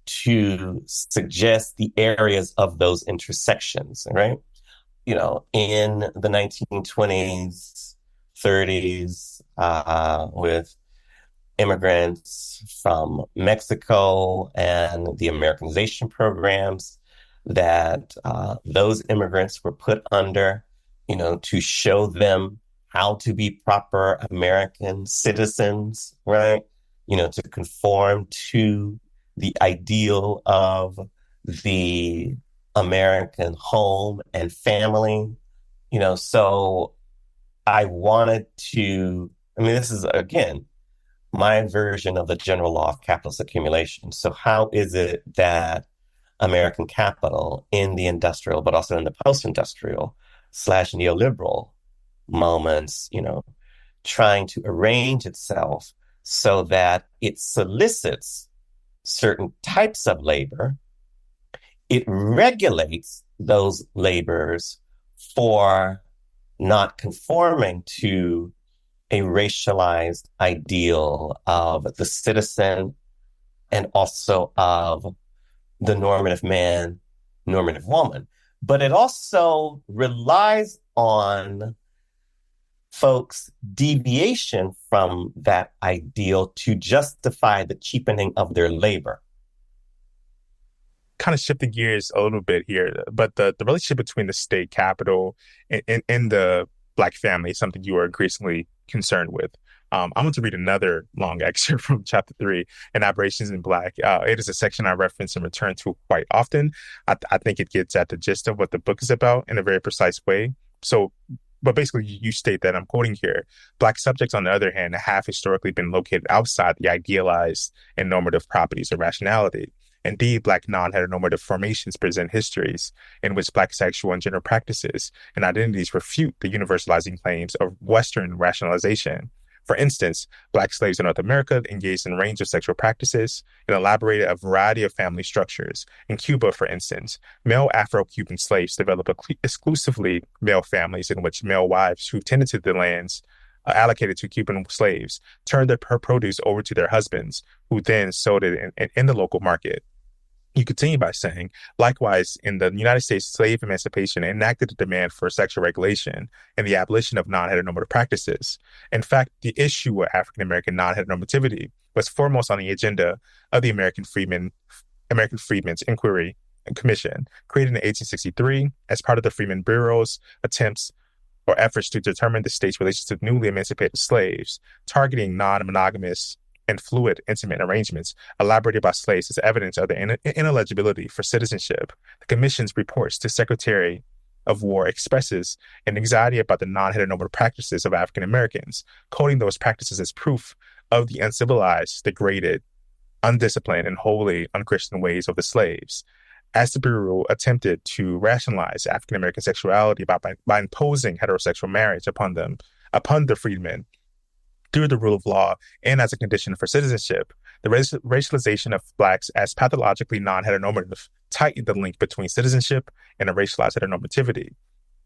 to suggest the areas of those intersections, right? In the 1920s, 30s, with immigrants from Mexico and the Americanization programs that those immigrants were put under, to show them how to be proper American citizens, right? To conform to the ideal of the American home and family, so I wanted to, this is, again, my version of the general law of capitalist accumulation. So how is it that American capital in the industrial, but also in the post-industrial / neoliberal moments, trying to arrange itself so that it solicits certain types of labor, it regulates those laborers for not conforming to a racialized ideal of the citizen and also of the normative man, normative woman. But it also relies on folks' deviation from that ideal to justify the cheapening of their labor. Kind of shifting gears a little bit here, but the relationship between the state capital and the Black family is something you are increasingly concerned with. I want to read another long excerpt from chapter 3, in Aberrations in Black. It is a section I reference and return to quite often. I think it gets at the gist of what the book is about in a very precise way. But basically, you state that, I'm quoting here, Black subjects, on the other hand, have historically been located outside the idealized and normative properties of rationality. Indeed, Black non-heteronormative formations present histories in which Black sexual and gender practices and identities refute the universalizing claims of Western rationalization. For instance, Black slaves in North America engaged in a range of sexual practices and elaborated a variety of family structures. In Cuba, for instance, male Afro-Cuban slaves developed exclusively male families in which male wives who tended to the lands allocated to Cuban slaves turned their produce over to their husbands, who then sold it in the local market. You continue by saying, likewise, in the United States, slave emancipation enacted a demand for sexual regulation and the abolition of non-heteronormative practices. In fact, the issue with African American non-heteronormativity was foremost on the agenda of the American Freedmen's Inquiry Commission, created in 1863 as part of the Freedmen Bureau's attempts or efforts to determine the state's relations to newly emancipated slaves, targeting non-monogamous and fluid intimate arrangements elaborated by slaves as evidence of their ineligibility for citizenship. The Commission's reports to Secretary of War expresses an anxiety about the non-heteronormative practices of African Americans, quoting those practices as proof of the uncivilized, degraded, undisciplined, and wholly unchristian ways of the slaves. As the Bureau attempted to rationalize African American sexuality by imposing heterosexual marriage upon the freedmen, through the rule of law and as a condition for citizenship, the racialization of Blacks as pathologically non-heteronormative tightened the link between citizenship and a racialized heteronormativity.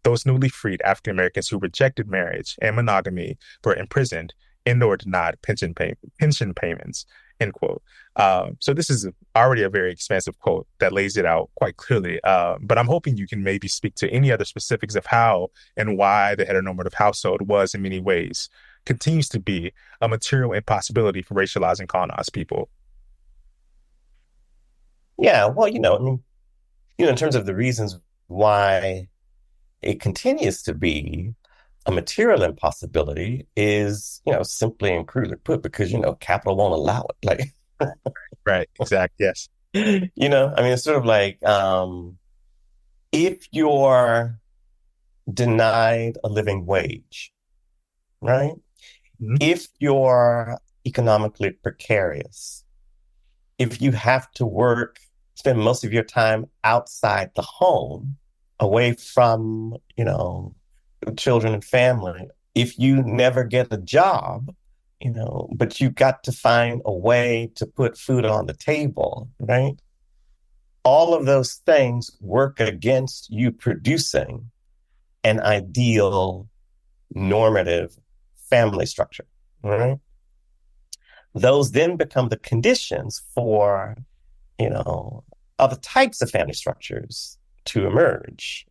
Those newly freed African Americans who rejected marriage and monogamy were imprisoned and or denied pension payments, end quote. So this is already a very expansive quote that lays it out quite clearly. But I'm hoping you can maybe speak to any other specifics of how and why the heteronormative household was in many ways continues to be a material impossibility for racialized and colonized people. Yeah, well, in terms of the reasons why it continues to be a material impossibility is, simply and crudely put, because, capital won't allow it. Like, right, exactly, yes. It's sort of like if you're denied a living wage, right? Mm-hmm. If you're economically precarious, if you have to spend most of your time outside the home, away from, children and family, if you never get a job, but you got to find a way to put food on the table, right? All of those things work against you producing an ideal normative family structure, right? Those then become the conditions for, other types of family structures to emerge.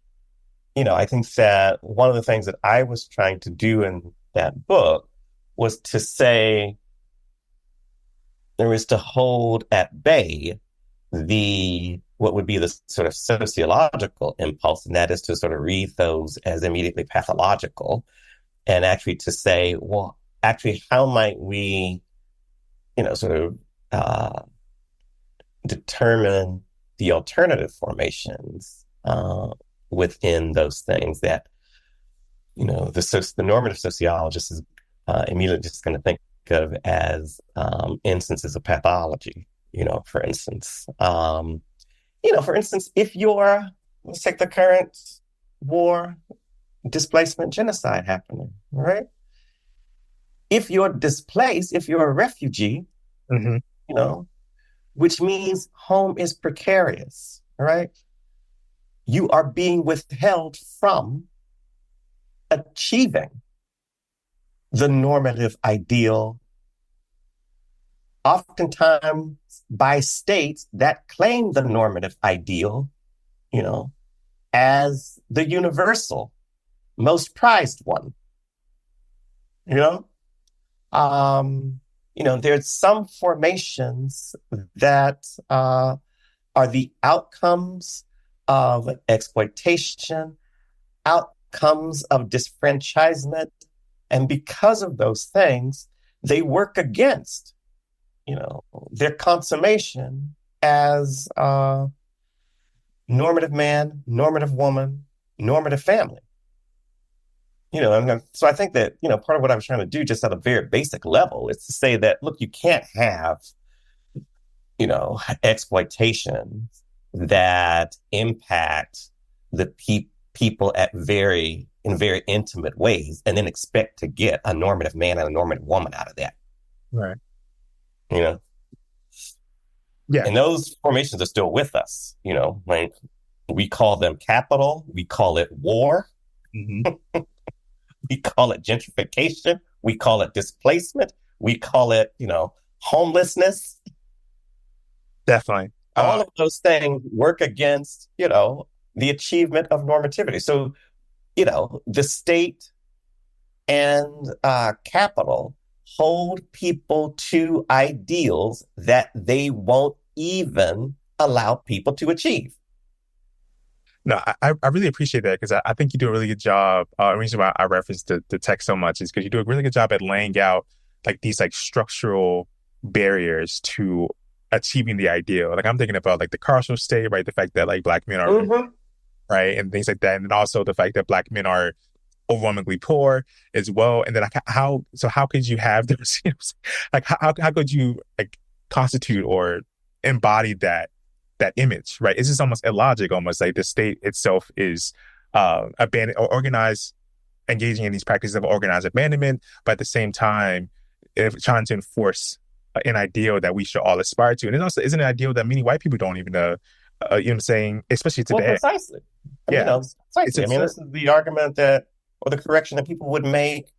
I think that one of the things that I was trying to do in that book was to say there is to hold at bay what would be the sort of sociological impulse, and that is to sort of read those as immediately pathological, and actually to say, well, actually, how might we, determine the alternative formations within those things that, the normative sociologist is immediately just going to think of as instances of pathology, for instance. If let's take the current war, displacement, genocide happening, right? If you're displaced, if you're a refugee, mm-hmm. Which means home is precarious, right? You are being withheld from achieving the normative ideal, oftentimes by states that claim the normative ideal, as the universal, most prized one. There's some formations that are the outcomes of exploitation, outcomes of disfranchisement, and because of those things, they work against, their consummation as normative man, normative woman, normative family. So I think that, part of what I was trying to do just at a very basic level is to say that, look, you can't have, exploitation that impact the people at very in very intimate ways and then expect to get a normative man and a normative woman out of that. Right. You know? Yeah. And those formations are still with us, like we call them capital, we call it war, Mm-hmm. we call it gentrification, we call it displacement, we call it, homelessness. Definitely. All of those things work against, the achievement of normativity. So, the state and capital hold people to ideals that they won't even allow people to achieve. No, I really appreciate that because I think you do a really good job. The reason why I reference the text so much is because you do a really good job at laying out like these like structural barriers to achieving the ideal. Like I'm thinking about like the carceral state, right? The fact that like black men are right and things like that, and then also the fact that black men are overwhelmingly poor as well. And then like how could you have those? Like how could you like constitute or embody that image, right? It's just almost illogic, almost like the state itself is abandoned or organized, engaging in these practices of organized abandonment, but at the same time, if trying to enforce an ideal that we should all aspire to. And it also isn't an ideal that many white people don't even, you know what I'm saying, especially today. Well, precisely. Precisely. I mean, this is the argument or the correction that people would make,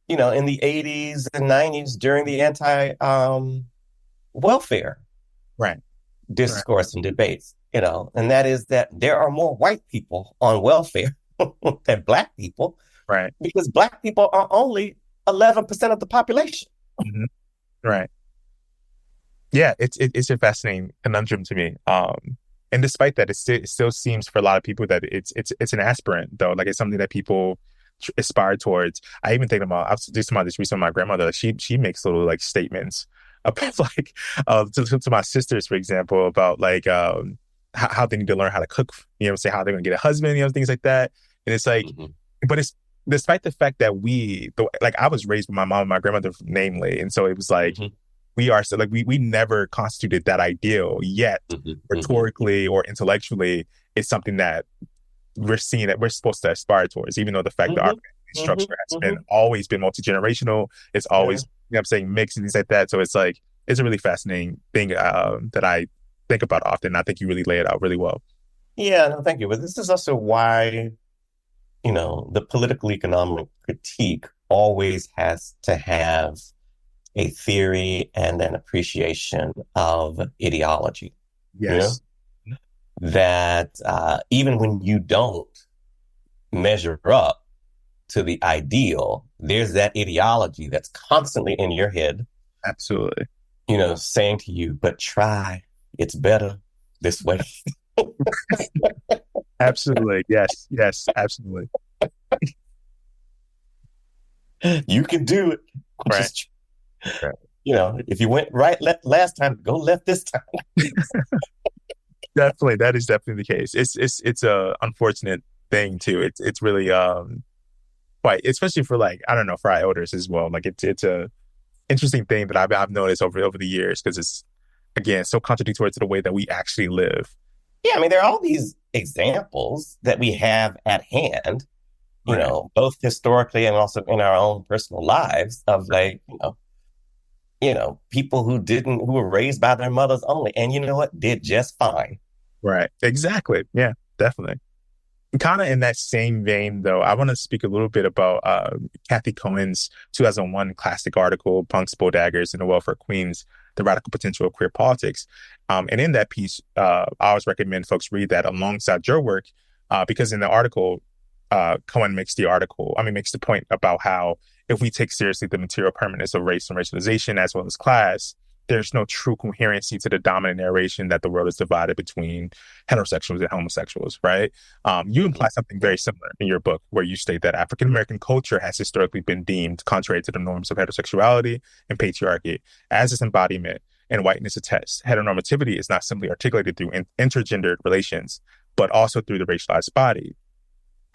in the 80s and 90s during the anti-welfare right discourse and debates, and that is that there are more white people on welfare than black people, right? Because black people are only 11% of the population. Mm-hmm. Right. Yeah, it's a fascinating conundrum to me. And despite that, it still seems for a lot of people that it's an aspirant though. Like it's something that people aspire towards. I even think about I was just about this recently with my grandmother. Like she makes little like statements about like to my sisters, for example, about like how they need to learn how to cook. You know, say how they're gonna get a husband. You know, things like that. And it's like, but it's despite the fact that like I was raised with my mom and my grandmother, namely, and so it was like. We are so like we never constituted that ideal yet rhetorically or intellectually it's something that we're seeing that we're supposed to aspire towards, even though the fact that our structure has been always been multi-generational. It's always I'm saying mixed and things like that. So it's like it's a really fascinating thing that I think about often. I think you really lay it out really well. Yeah, no, thank you. But this is also why, the political economic critique always has to have a theory and an appreciation of ideology. Yes. That even when you don't measure up to the ideal, there's that ideology that's constantly in your head. Absolutely. Saying to you, but try, it's better this way. Absolutely. Yes, absolutely. You can do it. Right. Just, if you went right last time, go left this time. Definitely, that is definitely the case. It's a unfortunate thing too. It's really quite, especially for like I don't know, for our elders as well. Like it's a interesting thing that I've noticed over the years because it's again so contradictory to the way that we actually live. Yeah, I mean there are all these examples that we have at hand, both historically and also in our own personal lives of like people who were raised by their mothers only, and you know what, did just fine. Right. Exactly. Yeah, definitely. Kind of in that same vein, though, I want to speak a little bit about Kathy Cohen's 2001 classic article, Punks, Daggers, and the Welfare Queens, The Radical Potential of Queer Politics. And in that piece, I always recommend folks read that alongside your work, because in the article, Cohen makes the point about how if we take seriously the material permanence of race and racialization as well as class, there's no true coherency to the dominant narration that the world is divided between heterosexuals and homosexuals, right? You imply something very similar in your book where you state that African-American culture has historically been deemed contrary to the norms of heterosexuality and patriarchy as its embodiment and whiteness attests. Heteronormativity is not simply articulated through intergendered relations, but also through the racialized body.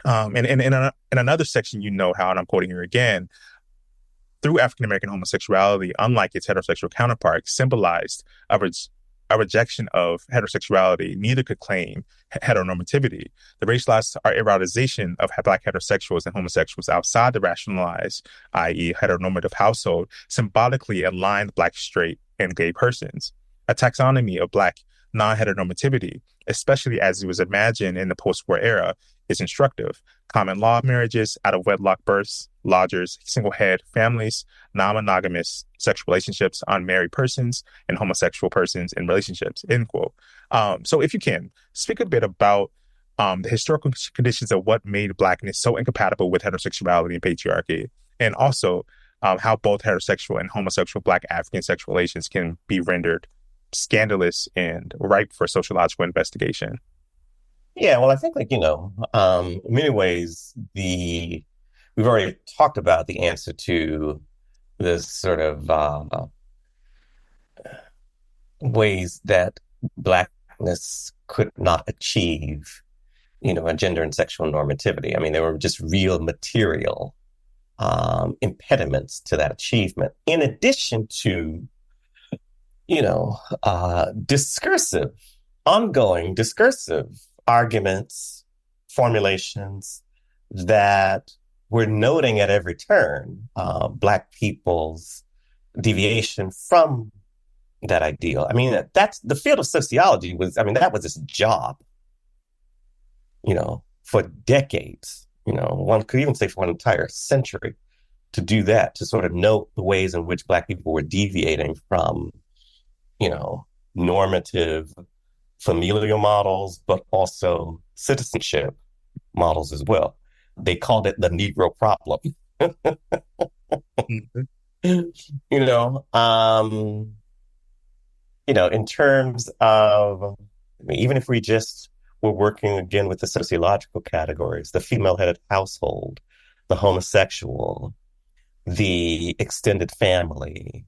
And in another section, you note how, and I'm quoting here again, through African-American homosexuality, unlike its heterosexual counterpart, symbolized of its a rejection of heterosexuality, neither could claim heteronormativity. The racialized or eroticization of Black heterosexuals and homosexuals outside the rationalized, i.e., heteronormative household, symbolically aligned Black straight and gay persons. A taxonomy of Black non-heteronormativity, especially as it was imagined in the post-war era, is instructive. Common law marriages, out-of-wedlock births, lodgers, single-head families, non-monogamous sexual relationships, unmarried persons, and homosexual persons in relationships, end quote. So if you can, speak a bit about the historical conditions of what made Blackness so incompatible with heterosexuality and patriarchy, and also how both heterosexual and homosexual Black African sexual relations can be rendered scandalous and ripe for sociological investigation. Yeah, well, I think in many ways we've already talked about the answer to this sort of ways that Blackness could not achieve, a gender and sexual normativity. I mean, there were just real material impediments to that achievement, in addition to, ongoing discursive arguments, formulations that we're noting at every turn, Black people's deviation from that ideal. I mean, that's the field of sociology that was its job, for decades, one could even say for an entire century, to do that, to sort of note the ways in which Black people were deviating from, normative familial models, but also citizenship models as well. They called it the Negro problem. In terms of, even if we just were working again with the sociological categories, the female-headed household, the homosexual, the extended family,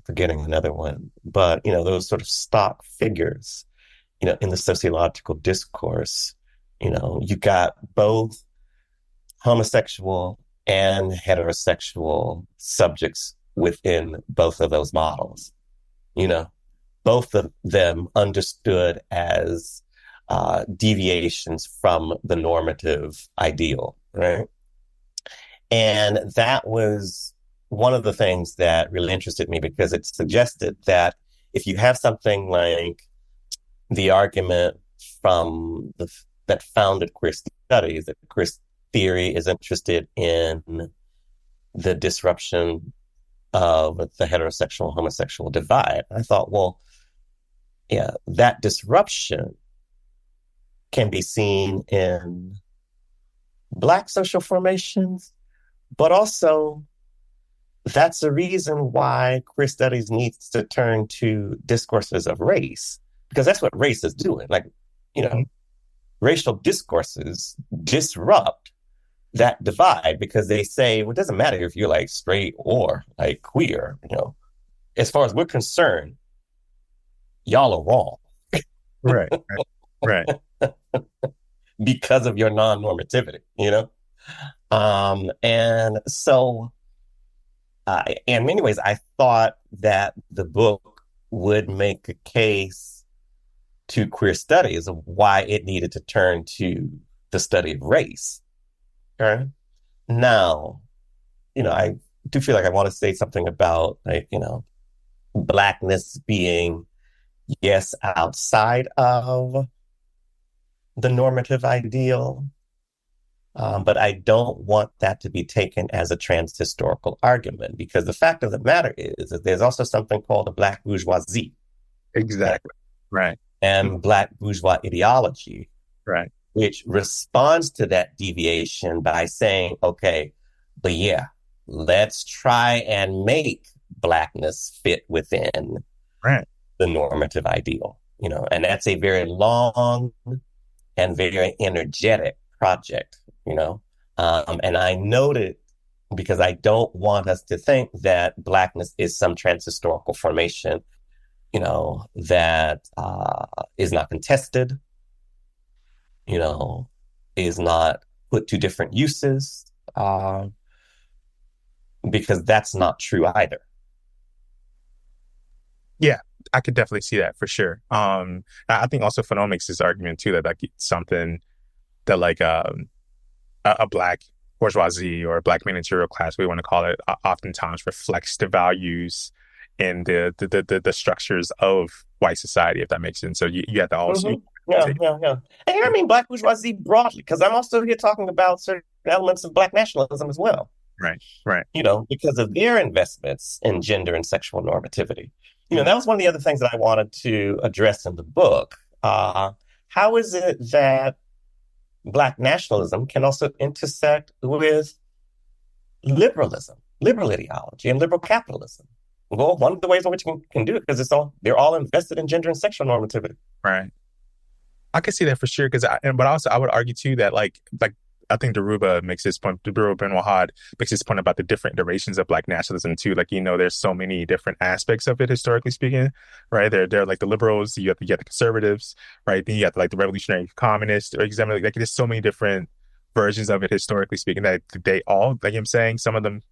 forgetting another one, but, those sort of stock figures, in the sociological discourse, you got both homosexual and heterosexual subjects within both of those models. Both of them understood as deviations from the normative ideal, right? And that was one of the things that really interested me, because it suggested that if you have something like the argument that founded queer studies, that queer theory is interested in the disruption of the heterosexual homosexual divide. I thought, well, yeah, that disruption can be seen in Black social formations, but also that's the reason why queer studies needs to turn to discourses of race, because that's what race is doing. Racial discourses disrupt that divide, because they say, well, it doesn't matter if you're like straight or like queer, as far as we're concerned, y'all are wrong. Right. Because of your non-normativity, and so in many ways, I thought that the book would make a case to queer studies of why it needed to turn to the study of race. Okay? Now, I do feel like I want to say something about Blackness being, yes, outside of the normative ideal, but I don't want that to be taken as a trans-historical argument, because the fact of the matter is that there's also something called the Black bourgeoisie. Exactly. Right. And Black bourgeois ideology. Right. Which responds to that deviation by saying, okay, but yeah, let's try and make Blackness fit within the normative ideal, and that's a very long and very energetic project, and I noted, because I don't want us to think that Blackness is some trans-historical formation, that is not contested, is not put to different uses, because that's not true either. Yeah, I could definitely see that for sure. I think also Fanon makes this argument too that like it's something that like a black bourgeoisie or a black managerial class, we want to call it, oftentimes reflects the values and the structures of white society, if that makes sense. So you have to also Yeah, take yeah, yeah. And here I mean black bourgeoisie broadly, because I'm also here talking about certain elements of black nationalism as well, right, right. because of their investments in gender and sexual normativity. Mm. That was one of the other things that I wanted to address in the book. How is it that black nationalism can also intersect with liberalism, liberal ideology, and liberal capitalism? Well, one of the ways in which you can do it, because they're all invested in gender and sexual normativity. Right. I can see that for sure but also I would argue too that like I think Deruba Ben Wahad makes this point about the different iterations of black nationalism too. Like, there's so many different aspects of it historically speaking, right? There are like the liberals, you have the conservatives, right? Then you have like the revolutionary communists or examine like there's so many different versions of it historically speaking that they all, like I'm saying, some of them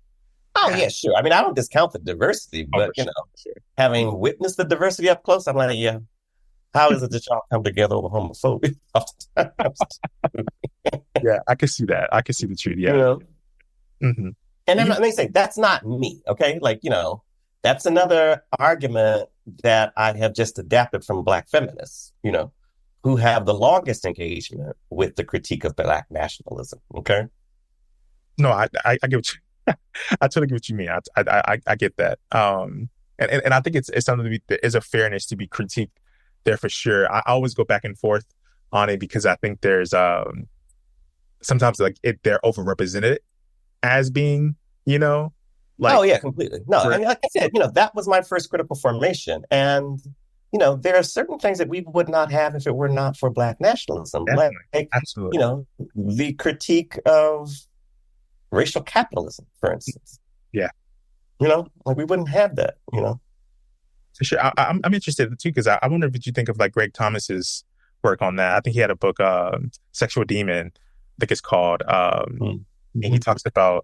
Oh, have yeah, sure. I mean, I don't discount the diversity, for but, sure, for sure. having witnessed the diversity up close, I'm like, yeah, how is it that y'all come together over homophobia oftentimes? Yeah, I can see that. I can see the truth. You Yeah. know? Hmm. And then You, they say, that's not me. Okay. Like, that's another argument that I have just adapted from Black feminists, who have the longest engagement with the critique of Black nationalism. Okay. no, I get what you, I totally get what you mean. I get that. And I think it's something there is a fairness to be critiqued there for sure. I always go back and forth on it because I think there's sometimes like they're overrepresented as being, Oh, like yeah, completely. No, I for mean, like I said, that was my first critical formation. And, there are certain things that we would not have if it were not for Black nationalism, like, definitely, absolutely. the critique of racial capitalism, for instance. Yeah, Like we wouldn't have that. for sure. I'm interested too because I wonder what you think of like Greg Thomas's work on that. I think he had a book, Sexual Demon, I think it's called, and he Mm-hmm. talks about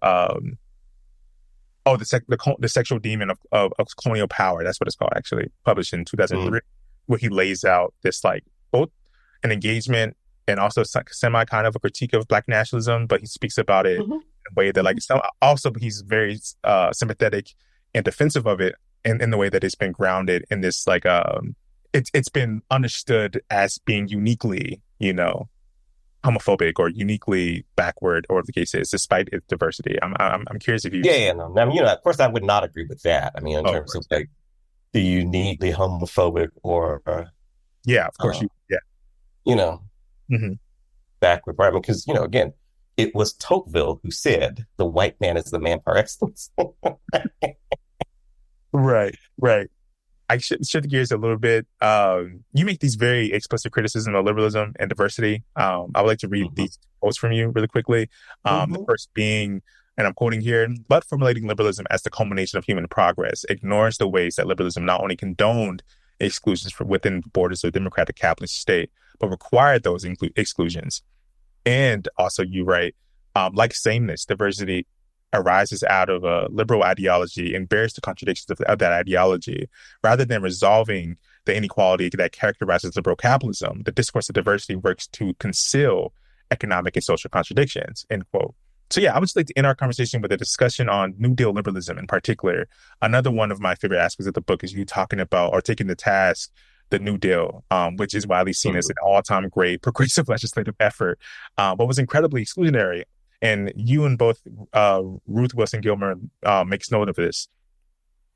the sexual demon of colonial power. That's what it's called, actually, published in 2003, where he lays out this like both an engagement and also semi kind of a critique of Black nationalism, but he speaks about it Mm-hmm. in a way that like also he's very sympathetic and defensive of it in the way that it's been grounded in this like it's been understood as being uniquely homophobic or uniquely backward, or the case is, despite its diversity. I'm curious if you. Yeah, yeah, no. I mean, of course, I would not agree with that. I mean, in Oh, of terms of course. like the uniquely homophobic or, Yeah, of course uh, you. Yeah. you know, Hmm. backward. Right? Because, again, it was Tocqueville who said the white man is the man par excellence. Right. Right. I should shift gears a little bit. You make these very explicit criticism of liberalism and diversity. I would like to read Mm-hmm. these quotes from you really quickly. The Mm-hmm. first being, and I'm quoting here, but formulating liberalism as the culmination of human progress ignores the ways that liberalism not only condoned exclusions within the borders of a democratic capitalist state, but required those exclusions. And also, you write, like sameness, diversity arises out of a liberal ideology and bears the contradictions of that ideology. Rather than resolving the inequality that characterizes liberal capitalism, the discourse of diversity works to conceal economic and social contradictions, end quote. So yeah, I would just like to end our conversation with a discussion on New Deal liberalism in particular. Another one of my favorite aspects of the book is you talking about or taking to task the New Deal, which is widely seen as Mm-hmm. an all-time great progressive legislative effort, but was incredibly exclusionary. And you and both Ruth Wilson Gilmer makes note of this.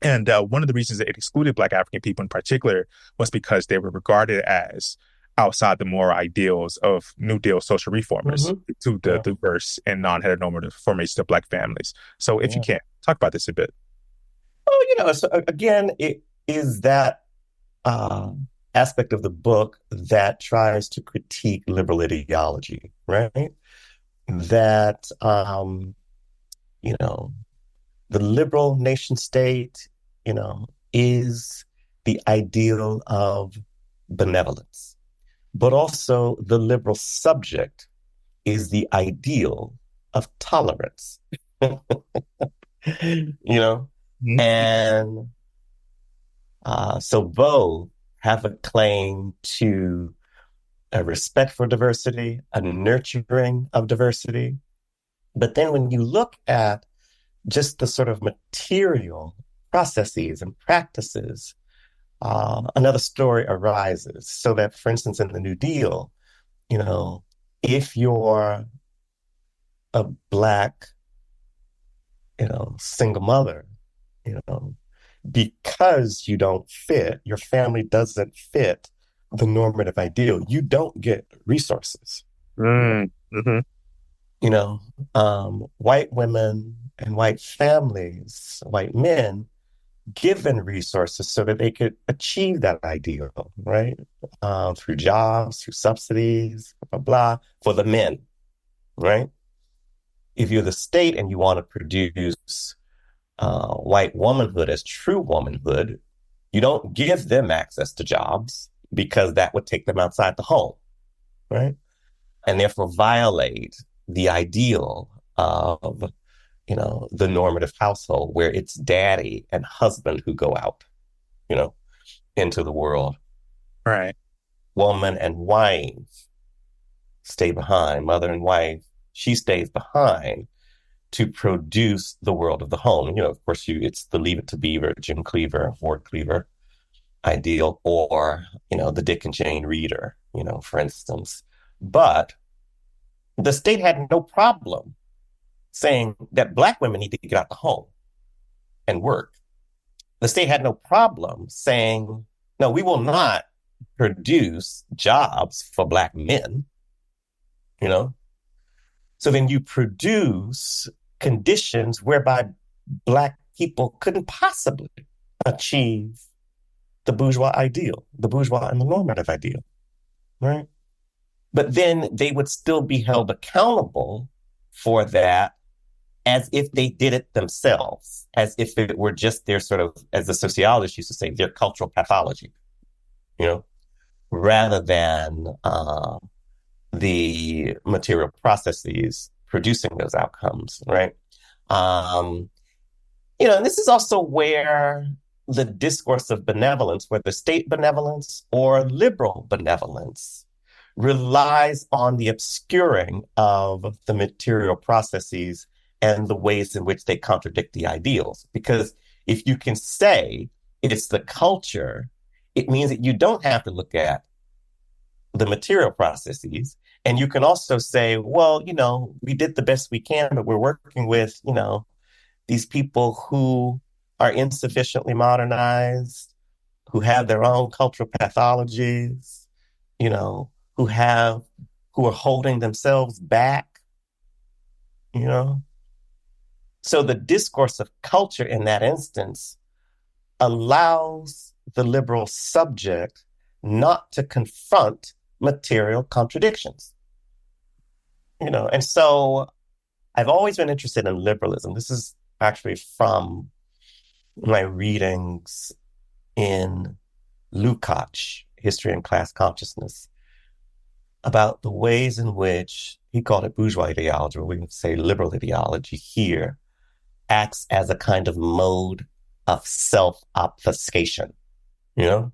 And one of the reasons that it excluded Black African people in particular was because they were regarded as outside the moral ideals of New Deal social reformers Mm-hmm. to the Yeah. diverse and non-heteronormative formation of Black families. So if you Yeah. can, talk about this a bit. Well, so again, it is that uh, aspect of the book that tries to critique liberal ideology, right? That you know, the liberal nation state, is the ideal of benevolence, but also the liberal subject is the ideal of tolerance. you know, Mhm. and So both have a claim to a respect for diversity, a nurturing of diversity. But then when you look at just the sort of material processes and practices, another story arises. So that, for instance, in the New Deal, you know, if you're a Black, single mother, you know, because you don't fit, your family doesn't fit the normative ideal, you don't get resources. Mm-hmm. You know, white women and white families, white men, given resources so that they could achieve that ideal, right? Through jobs, through subsidies, blah, blah, blah, for the men, right? If you're the state and you want to produce white womanhood as true womanhood, you don't give them access to jobs because that would take them outside the home, right? And therefore violate the ideal of, the normative household where it's daddy and husband who go out, you know, into the world. Right. Woman and wife stay behind. Mother and wife, she stays behind to produce the world of the home. Of course, it's the Leave It to Beaver, Jim Cleaver, Ward Cleaver ideal, or, the Dick and Jane Reader, for instance. But the state had no problem saying that Black women need to get out the home and work. The state had no problem saying, no, we will not produce jobs for Black men, you know? So then you produce conditions whereby Black people couldn't possibly achieve the bourgeois ideal, the bourgeois and the normative ideal, right? But then they would still be held accountable for that as if they did it themselves, as if it were just their sort of, as the sociologists used to say, their cultural pathology, rather than the material processes producing those outcomes, right? And this is also where the discourse of benevolence, whether state benevolence or liberal benevolence, relies on the obscuring of the material processes and the ways in which they contradict the ideals. Because if you can say it's the culture, it means that you don't have to look at the material processes. And you can also say, well, we did the best we can, but we're working with, these people who are insufficiently modernized, who have their own cultural pathologies, who are holding themselves back, you know. So the discourse of culture in that instance allows the liberal subject not to confront material contradictions. And so I've always been interested in liberalism. This is actually from my readings in Lukács, History and Class Consciousness, about the ways in which he called it bourgeois ideology, or we would say liberal ideology here, acts as a kind of mode of self-obfuscation. You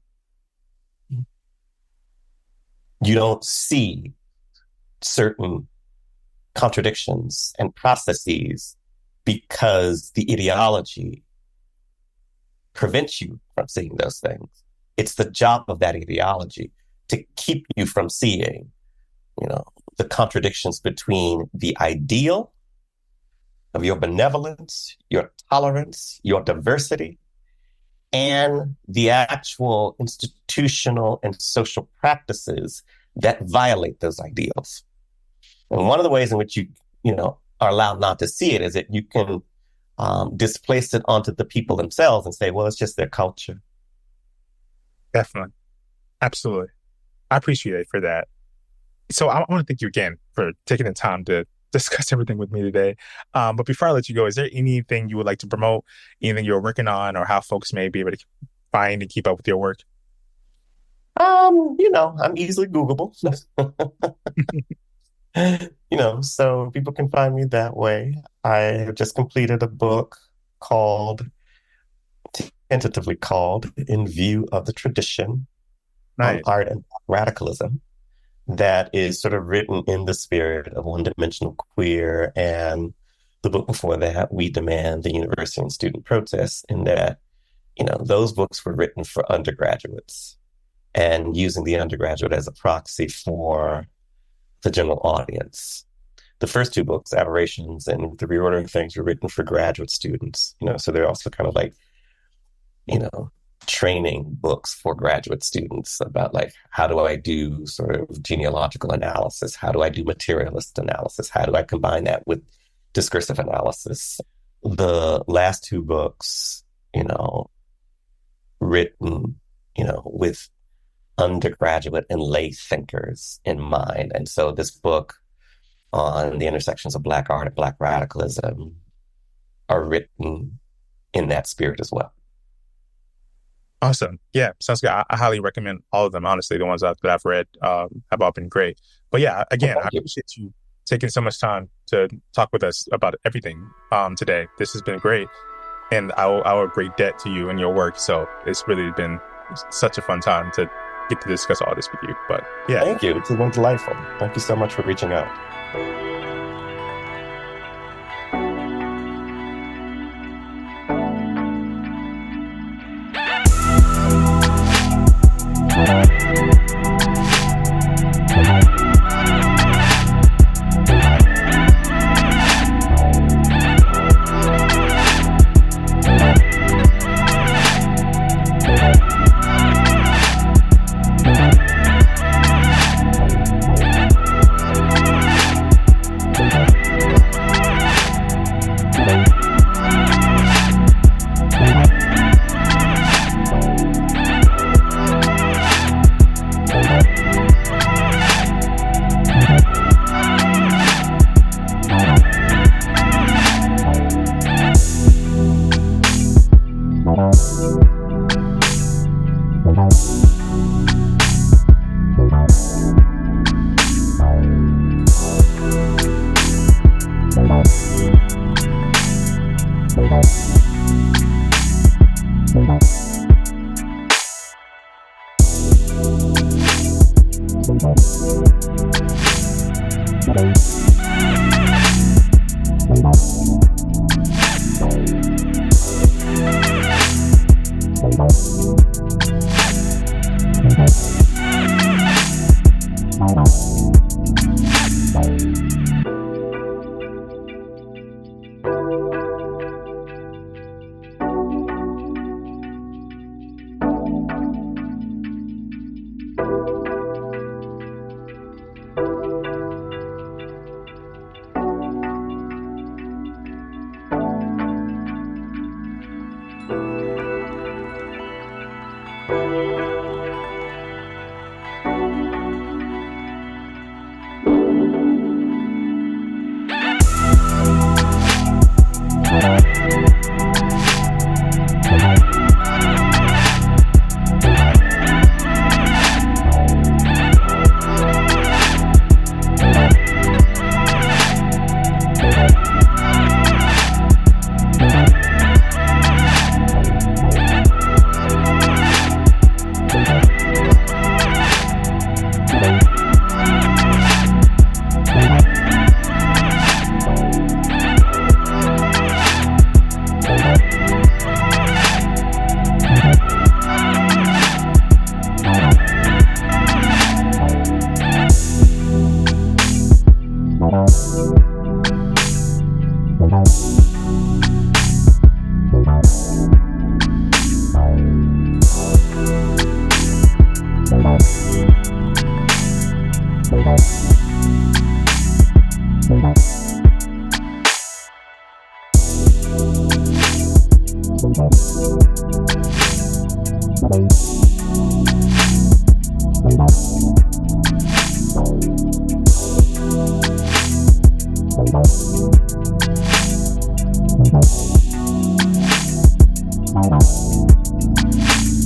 don't see certain contradictions and processes because the ideology prevents you from seeing those things. It's the job of that ideology to keep you from seeing, the contradictions between the ideal of your benevolence, your tolerance, your diversity, and the actual institutional and social practices that violate those ideals. And one of the ways in which you are allowed not to see it is that you can displace it onto the people themselves and say, well, it's just their culture. Definitely. Absolutely. I appreciate it for that. So I want to thank you again for taking the time to discuss everything with me today. But before I let you go, is there anything you would like to promote, anything you're working on, or how folks may be able to find and keep up with your work? I'm easily Googleable. So people can find me that way. I have just completed a book called tentatively called In View of the Tradition on Nice. Art and Radicalism, that is sort of written in the spirit of one-dimensional queer. And the book before that, We Demand the University and Student Protests, in that, those books were written for undergraduates and using the undergraduate as a proxy for the general audience. The first two books, Aberrations and The Reordering Things, were written for graduate students, so they're also kind of like, training books for graduate students about like, how do I do sort of genealogical analysis? How do I do materialist analysis? How do I combine that with discursive analysis? The last two books, written, with undergraduate and lay thinkers in mind. And so this book on the intersections of Black art and Black radicalism are written in that spirit as well. Awesome. Yeah, sounds good. I highly recommend all of them. Honestly, the ones that I've read have all been great. But yeah, again, I appreciate you taking so much time to talk with us about everything today. This has been great. And I owe a great debt to you and your work. So it's really been such a fun time to get to discuss all this with you. But yeah. Thank you. It's been delightful. Thank you so much for reaching out.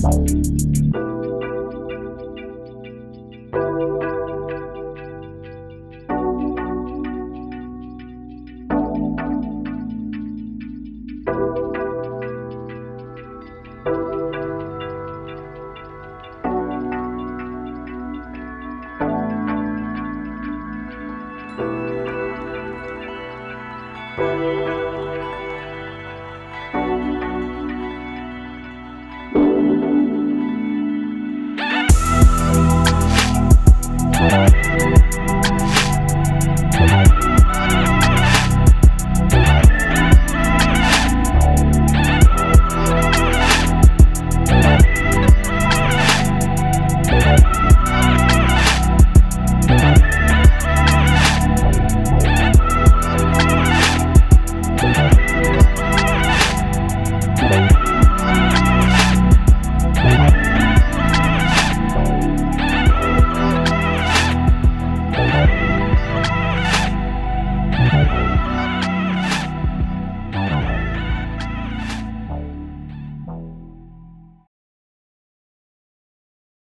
Bye.